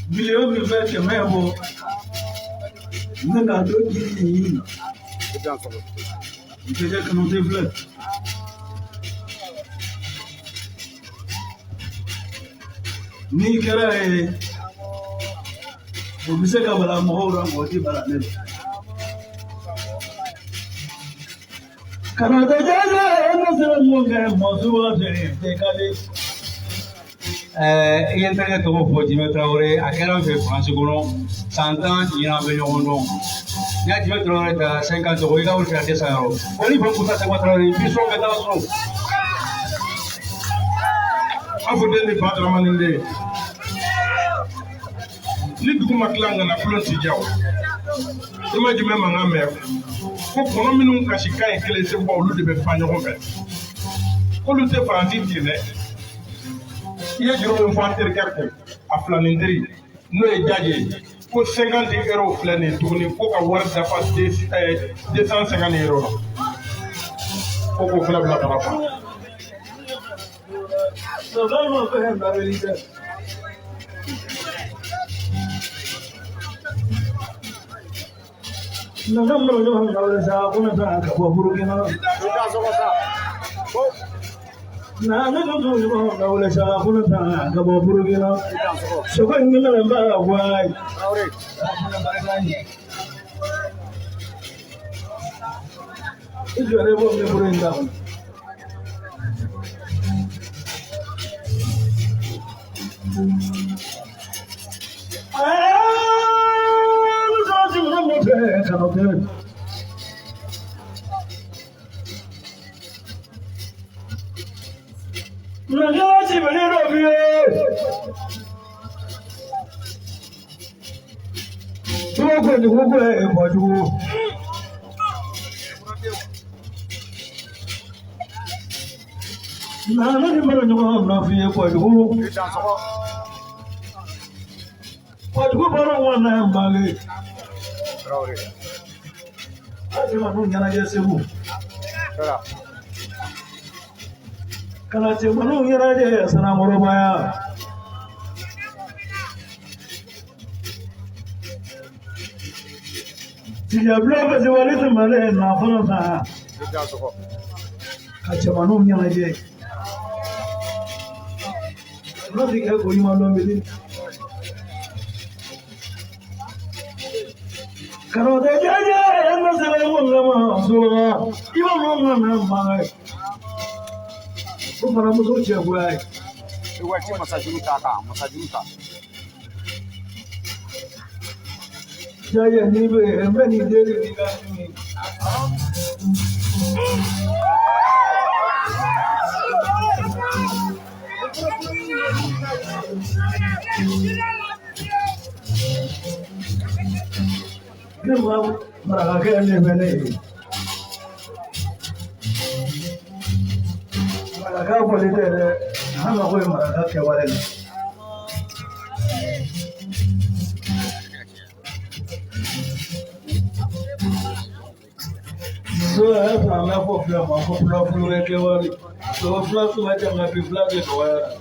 Milio mifeke mebo. Nanga do jini. Tanya kenu te fle. Ni kera bisa ka bala mohora modi bala ne kana da jaja na sera monga mozuwa de kale yenta to ko Jimé Traoré akera fe France gono santan ina be yono ya Jimé Traoré da 50 ko ida ul ferte saro oni bon kuta sa Traoré biso ga da so afu de badra maninde ni dugu maklanga na fulon ti jaw ima Jimé manga mer ko kono minun kasi kay kele se bo lu de be fanyo ko be ko lu te fanti ti ne iya juro fanter kerko aflanindiri no e jaje ko 50 € flane tuguni ko ka war da pas 250 € ko fla bla tarafa so vamos a ver la realidad no no sa kuna sa ka buru kina na no sa kuna sa ka buru kina so ko ngina ba wai ijo rebo me buru inda Kana ce manu yana da sana moro baya ya bla ba je wali ta male na fara sa ka ce manu yana da no diga ko ima lo medi Karo de jaja ena sele mulama sura iba mama mai Para muso chegwai Ewa chi masajuta ka masajuta Jaya ni be many days ni ga ni Kema mara ke ne bene mara ka polite hama ko mara ka ke wale So I'm not for film, I'm for film. So flat to my channel, be flat to wire.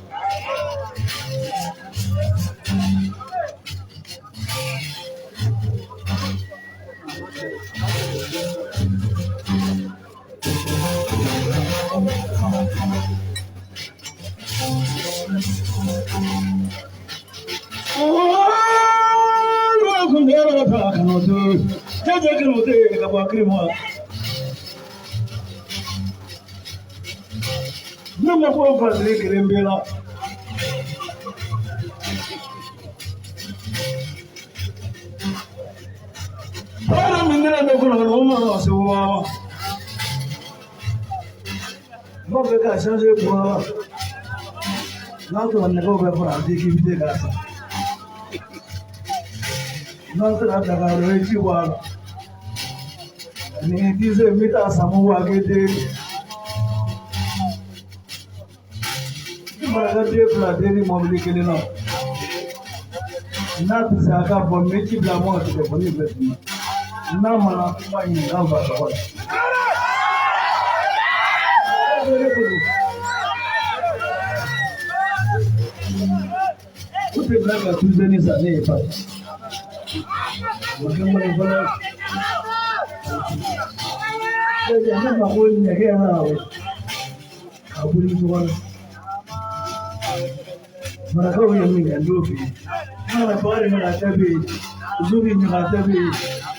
No me puedo perder que le vela. Para mí no con la goma se va. No me casas de boa. No te van a coger por aquí que te casa. No te la agarro de chihuahua. Ni dice mita samuwa que te Maraga de Fladeni Mobili Kelino. Not the Saka for Michi Blamont to the Bolivia. Namana, my number. Put the black at Tuesday is a neighbor. I have a hole in the hair now. I believe one. Marakawi yami ndofi mara bari na tabi zuri na tabi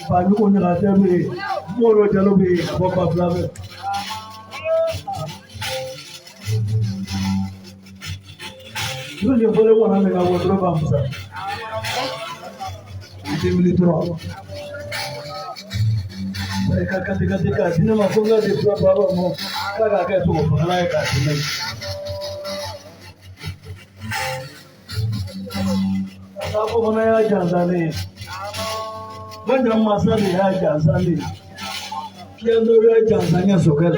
baluko na tabi moro jalobi baba flave Yule pole wana mega wodro bamsa Demilitro katika sina mafunga de baba mo kaga ka so fala ka sina Sako mana ya janzane, banyak masalah ya janzane, kian dulu ya janzanya sokar.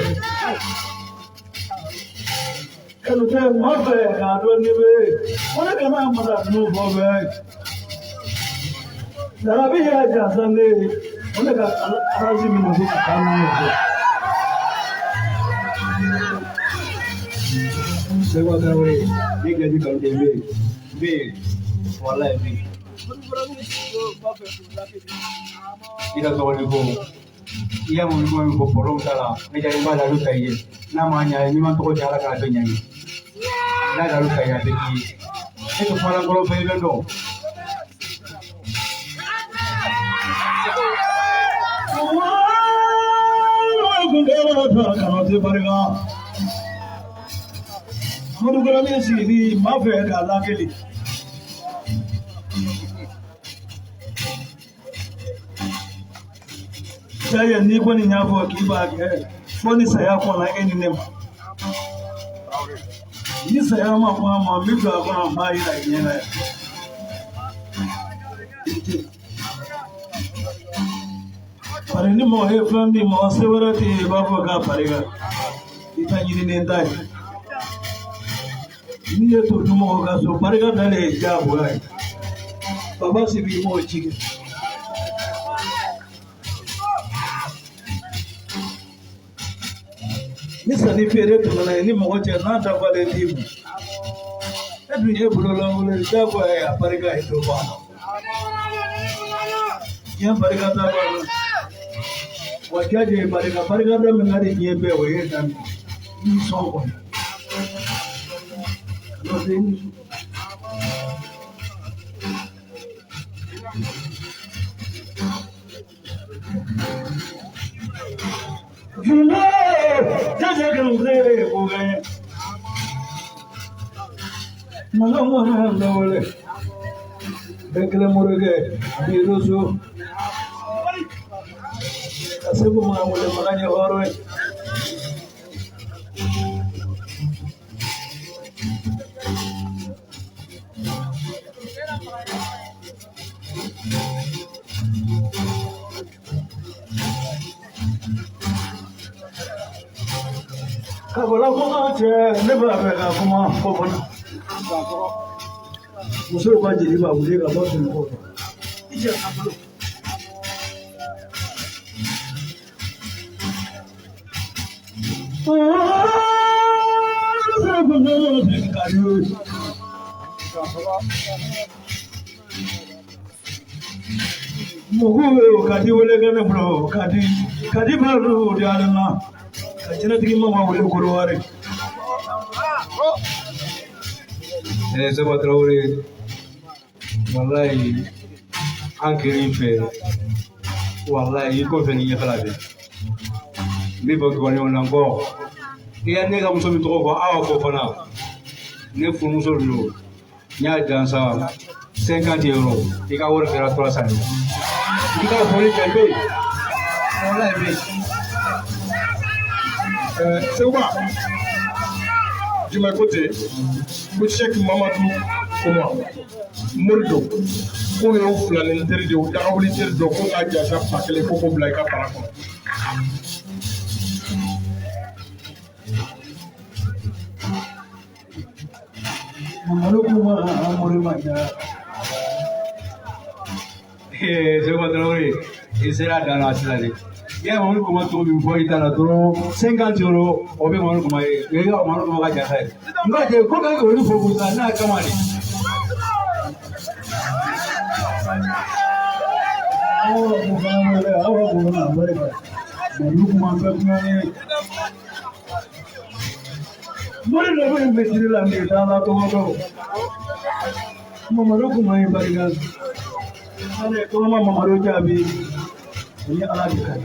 Kalau saya maaf ya, kalau ni be, mana kena mana nu boleh. Tapi ya janzane, mana kan arazim mana tu kami ni. Sewa kawe, ni gaji kau be. Wallahi bi ida ko woni ko iya mo ko porom tala me jari ma dalu tayi na ma nya ni man to jala ka to nyangi na dalu tayi ate ki e to fala ko be bendo ko dewa ta kana te barega mo du ko me si ni ma fe ka la keli Saya ni kwani nyafo kiba ke foni saya ko na eni ne ni saya ma ko ma mi ga ko na mai da ni na pare ni mo he family mo sewerati babo ga parega ita ni ne ndai ni to mo ga so parega dale ja boy baba si bi mo chike Nisa ni fere tumana ni mogoche na tafale tibu. Edu ye bulola mule jago ya parika ito bana. Ya parika ta bana. Wajaje parika da mengari nyebe we dan ni songo. No deni. Juma, jaja kan zai koga. Mama na wale. Bekle morege biroso. Asabu ma wale maganya horwe. Kagola kuma ce ne ba ga kuma kokona. Muso ba jiri ba guje ga bosu ko. Ije kagola. Mugu kadi wale gane bro kadi bro di alama kajina tigi mama wale koroware Soba Traoré wallahi an kiri fe wallahi ko fe ni yefala be mi bo ko on nango ya ne ga muso mi to ko awa ko fana ne fu muso lo nya dansa 50 euros i ka wor kera 300 i ka foli tembe wallahi be Seuba, du ma côté, le chèque Mamadou comment Mordo, on est au flan intérieur, dans l'intérieur de Koka Diaza, parce que les Koko Blaika par rapport. Mamalukuma amore manya. Soba Traoré il sera dans la salle. Ya mamu kuma to bi boy tana to 50 euro obe mamu kuma ye ga mamu kuma ga jasa nga je ko ga woni fo buta na kama ni awa bona barka mamalukuma ba kuma ne mori na ba me tiri la ne ta la to to mamalukuma ye barka ale ko mamalu jabi ni ala bi kai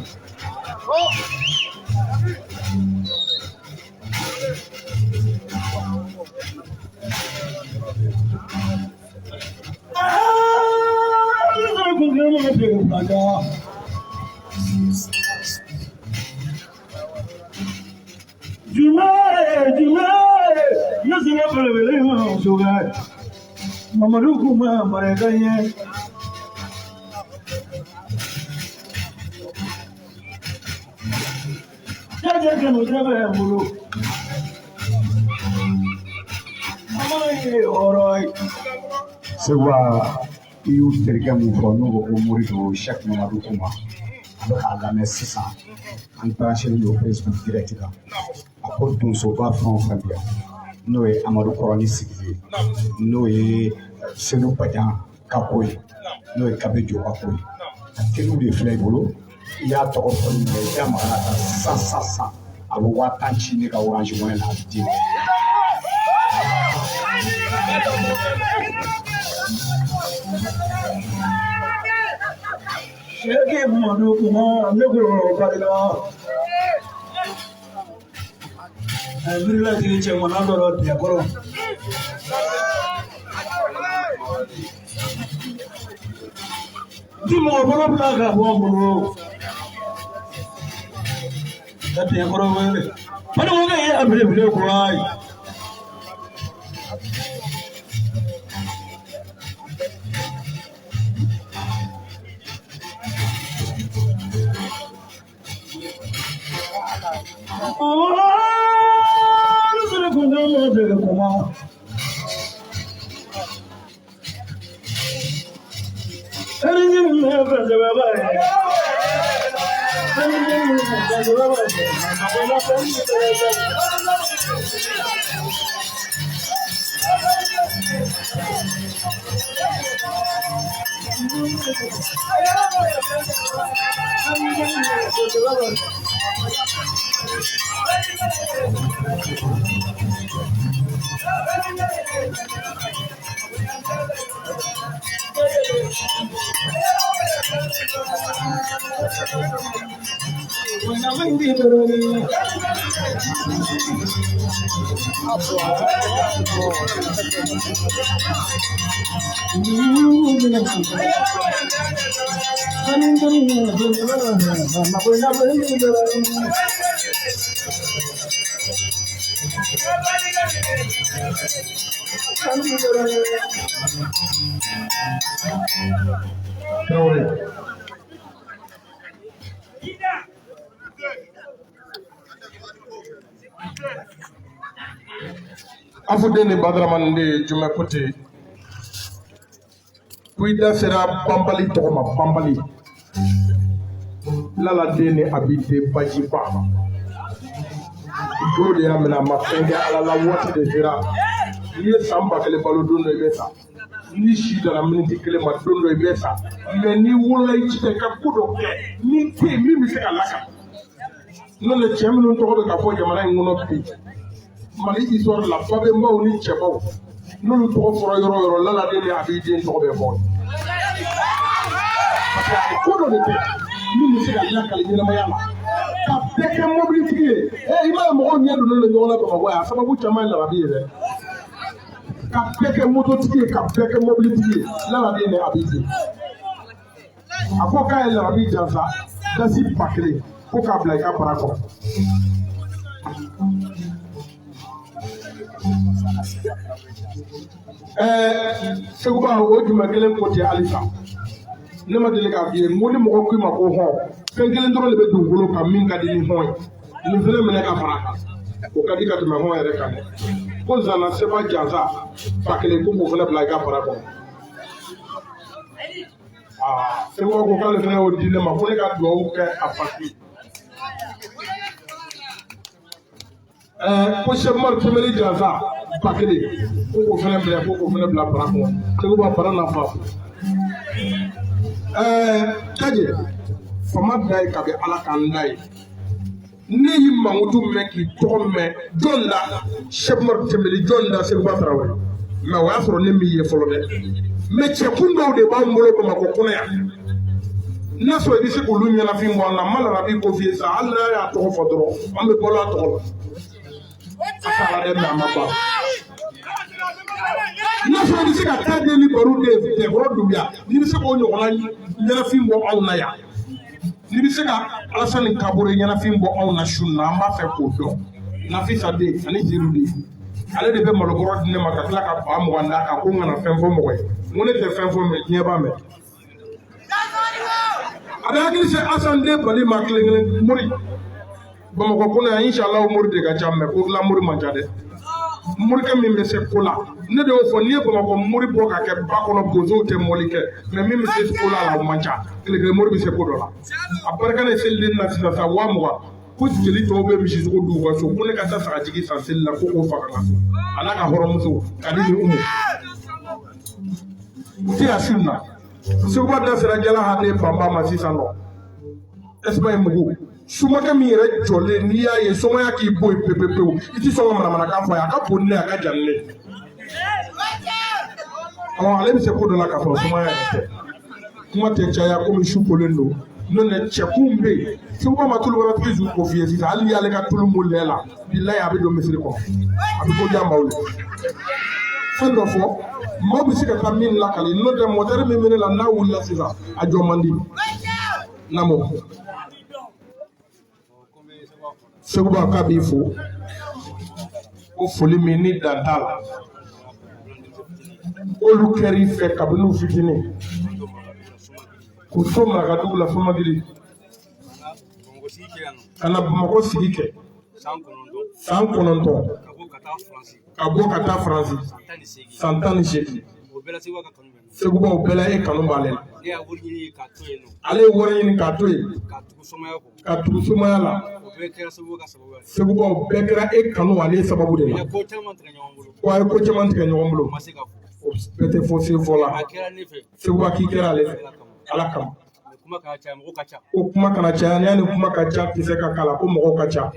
Mamalukuma mareganye jaja kan utrabe mulu amai oroi Sewa iu terika mu fono go umuri do chaque Mamadou Kuma à la messe 600 en branché au Facebook direct là après tout so ba fond fabia no e Amadou Koroni Sigli no e Senu Pajan Kakoy no e Kabejo Kakoy kenu de flay bolo ya to ko ni ya ma sa abu wa tanchi ni ka orange mo na di shege Mamadou Kuma negro barila alhamdulillah ti che mona doro de koro di mo bolo plaga bo bolo date koro wele pano ga ya abre bile ko ai Kuma Afudene Badraman de Jumakote. Puida sera Bambali Toma Bambali. Lala Dene Abide Bajiba. Go de Amena Mafenga ala wati de Vera. Ni Samba Kele Balodun de Besa. Ni Shida la Miniti Kele Madun de Besa. Ni Wula Ichika Kudo. Ni Te Mimi Sekalaka. Non le Champion Toro de Capo Yamana in one of the Mali histoire la Fabe Mao ni Chebo. Non le Toro for Yoro Lala Dene Abide Tobe Boy. Kudo de Te. Mimi Sekalaka Yamayama. Kapeke mobility. Ima mo nya do le ngola ko wa sababu chama la rabire. Kapeke mobility, kapeke mobility. La rabire abiti. Akoka la rabire jansa. Dasi pakle. Ko ka bla ka parako. Seguba o juma gelen ko ti alisa. Nema dele ka biye mo ni mo ko ma ko ho. Kengelen doro le be dungolo ka min ka di ni hoy ni vele mele ka faraka o ka di ka tuma hoy re kan ko zana se ba jaza pakele ko mo vele bla ka faraka se wo ko ka le fere o di le ma ko le ka do o ke afaki ko se mar kemeli jaza pakele ko fele bla faraka se ko ba fara na fa kaje Fama dai kabe ala kan dai ne yi mangudu meki to me jonda shebmar temeli jonda se ba trawe me wa fro ne mi ye folo de me che kundo de ba ngolo ko mako kuna ya na so di se ko lunya na fi mo na mala rabi ko fi sa alla ya to fodro am be bola to asala de na ma ba na so di se ka ta de ni baru de rodumia ni se ko nyo na nyana fi mo al na ya ni bi se ka Alassane Kabore ɲana fin bɔ anw na sunna an b'a fɛ k'o dɔn Nafisa de ani Jiru de ale de bɛ malobɔrɔ di ne ma ka tila ka ba mugan d'a kan ko n kana fɛn fɔ mɔgɔ ye n ko ne tɛ fɛn fɔ mɛ diɲɛ b'a mɛn a bɛ hakili se Alassane den bali ma kelen kelen Mori Bamakɔ kɔnɔ yan inshallah Mori de ka ca mɛ ko dilan Mori man ca dɛ Morikɛ min bɛ se ko la ne de y'o fɔ n'i ye Bamakɔ Mori bɔ ka kɛ ba kɔnɔ bozow tɛ mɔli kɛ mɛ min bɛ se ko la o man ca tile kelen Mori bɛ se ko dɔ la a barika ne seliden na sisan sa 20,000 ko jeli tɔw bɛ misisogo d'u ka so ko ne ka taa sagajigi san seli la ko k'o faga n ka so a n'a ka hɔrɔnmuso ka di ni Umu u tɛ yasin na Seguba da sera jala hade bamba ma sisan nɔ Espagne mugu sumakɛ min yɛrɛ jɔlen n'i y'a ye sɔmaya k'i bɔ yen pepepewu i ti sɔn ka manamanakan fɔ a ye a ka bon ne a ka jan ne ale bɛ se ko dɔ la k'a sɔrɔ sɔmaya yɛrɛ tɛ kuma tɛ caya komi su kolen don n'o tɛ cɛkun bɛ yen Seguba ma tulu wɛrɛ tigi zu ko f'i ye sisan hali n'i y'ale ka tulu mun lɛ la bilayi a bɛ don misiri kɔnɔ a bɛ ko diya maaw ye fɛn dɔ fɔ maaw bɛ se ka taa min lakali n'o tɛ mɔtɛri min bɛ ne la n'a wulila sisan a jɔ man di lamɔ Seguba k'a b'i fo ko foli min ni dan t'a la olu kɛr'i fɛ kabini u fitinin k'u to marakadugu la Fɔmagili ka na Bamakɔ sigi kɛ san 9 ka bɔ ka taa Faransi san 18 Seguba o bɛɛ la e kanu b'ale la ale ye wari ɲini k'a to yen ka tugu sumaya la Seguba o bɛɛ kɛra e kanu ale sababu de la ko a ye ko caman tigɛ ɲɔgɔn bolo o bɛɛ tɛ fɔ se fɔ la Seguba k'i kɛra ale fɛ Ala kama o kuma kana caya n'i y'a ni kuma ka ca tɛ se ka kala ko mɔgɔw ka ca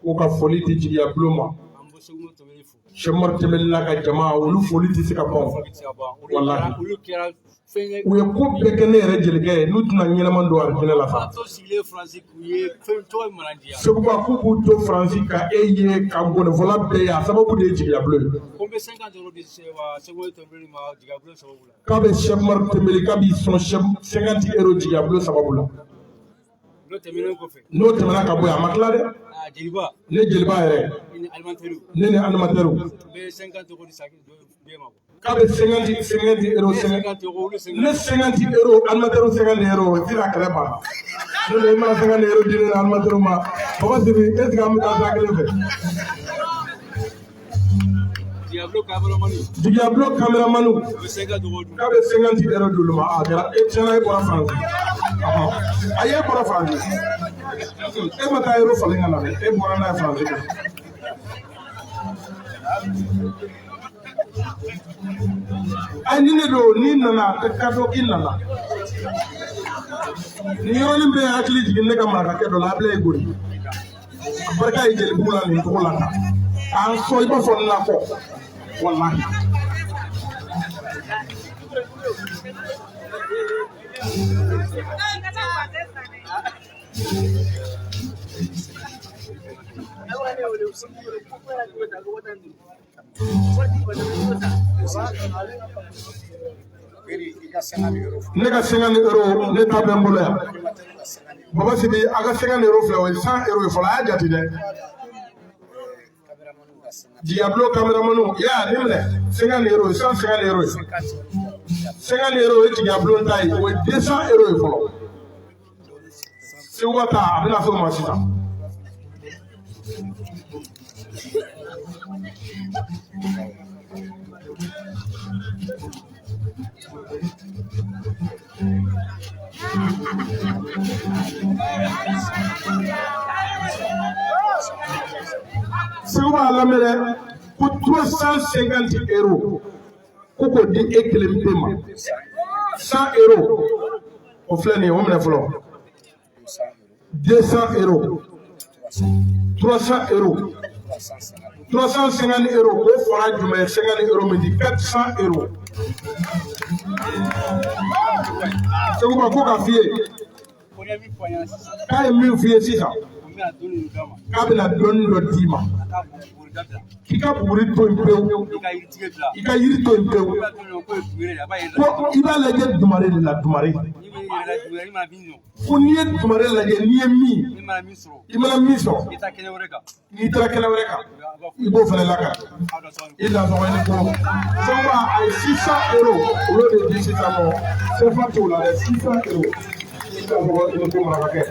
ko ka foli di jigiya bulon ma Shemar Temela ka jama olu foli tɛ se ka ban wallahi u ye ko bɛɛ kɛ ne yɛrɛ jelikɛ n'u tɛna ɲɛnama don arijinɛ la sa Seguba k'u k'u to Faransi ka e ye ka gɔnifɔla bɛɛ ye a sababu de ye Jigiyabulo ye k'a bɛ Shemar Temeli k'a b'i sɔn 50 € Jigiyabulo sababu la n'o tɛmɛna ka bɔ yen a ma tila dɛ ne jeliba yɛrɛ ne ni animateurs k'a bɛ 50 € ne 50 € animateurs 50 € fila kɛlɛ banna ne de mana 50 € di ne ni animateurs ma Baba Sibi est-ce que an bɛ taa da kelen fɛ Jigiyabulo caméraman k'a bɛ 50 € d'olu ma a kɛra tiɲɛna e bɔra Faransi a ye bɔra Faransi e ma taa yɔrɔ falen ka na dɛ e bɔra n'a ye Faransi de a ni ne don ni nana ka dɔ k'i nana ni yɔrɔnin bɛ hakili jigin ne ka marakakɛ dɔ la a bila i gori a barika ye jelibugu la nin cogo la tan k'an sɔn i b'a fɔ nakɔ wallahi ne ka 50 € ne ta bɛ n bolo yan Baba Sibi a ka 50 € filɛ o ye 100 € ye fɔlɔ a y'a jate dɛ Jigiyabulo caméraman ya ni minɛ 50 € 150 € 50 € ye Jigiyabulo ta ye o ye 200 € ye fɔlɔ Seguba ta a bɛna s'o ma sisan Seguba lamɛnɛ ko 350 € ko k'o di e kelen pe ma 100 € o filɛ nin ye o minɛ fɔlɔ 200 € 300 € 350 € o fara jumɛn 50 € min di 400 €. Seguba ko ka f'i ye k'a ye min f'i ye sisan k'a bɛna dɔɔnin dɔ d'i ma k'i ka buguri to yen pewu i ka yiri to yen pewu ko i b'a lajɛ Dumare de la Dumare ko n'i ye Dumare lajɛ n'i ye min i mana min sɔrɔ n'i taara kɛnɛ wɛrɛ kan i b'o fana lakari i dansɔgɔ ni ko Seguba a ye 600 € olu de di sisan nɔ CFA t'o la dɛ 600 € i dansɔgɔ ni ko marakakɛ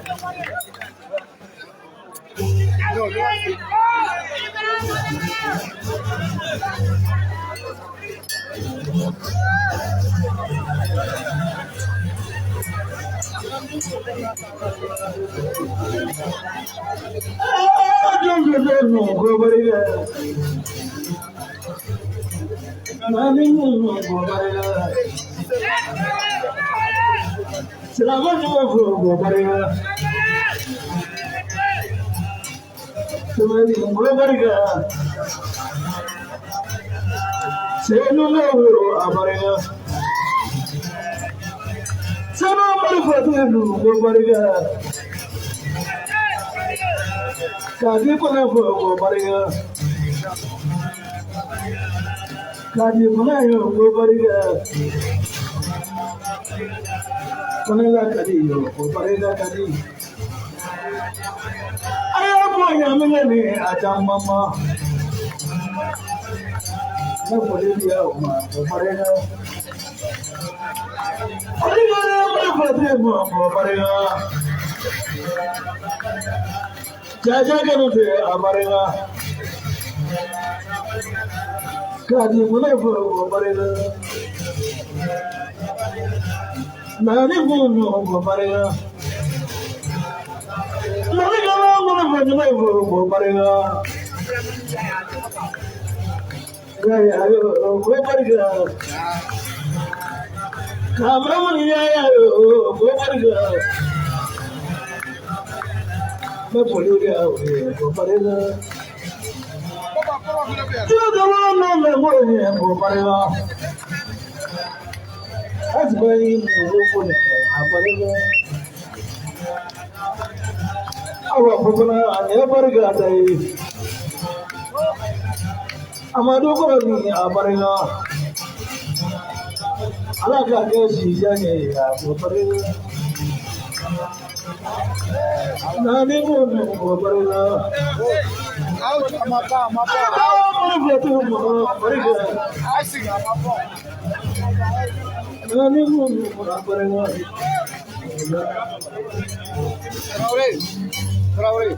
Amadu ko ni abarina ala ka ke si janye ya ko pare na ni mo ko barina out amapa mo to mo pare asing amapa na ni mo ko barina Traore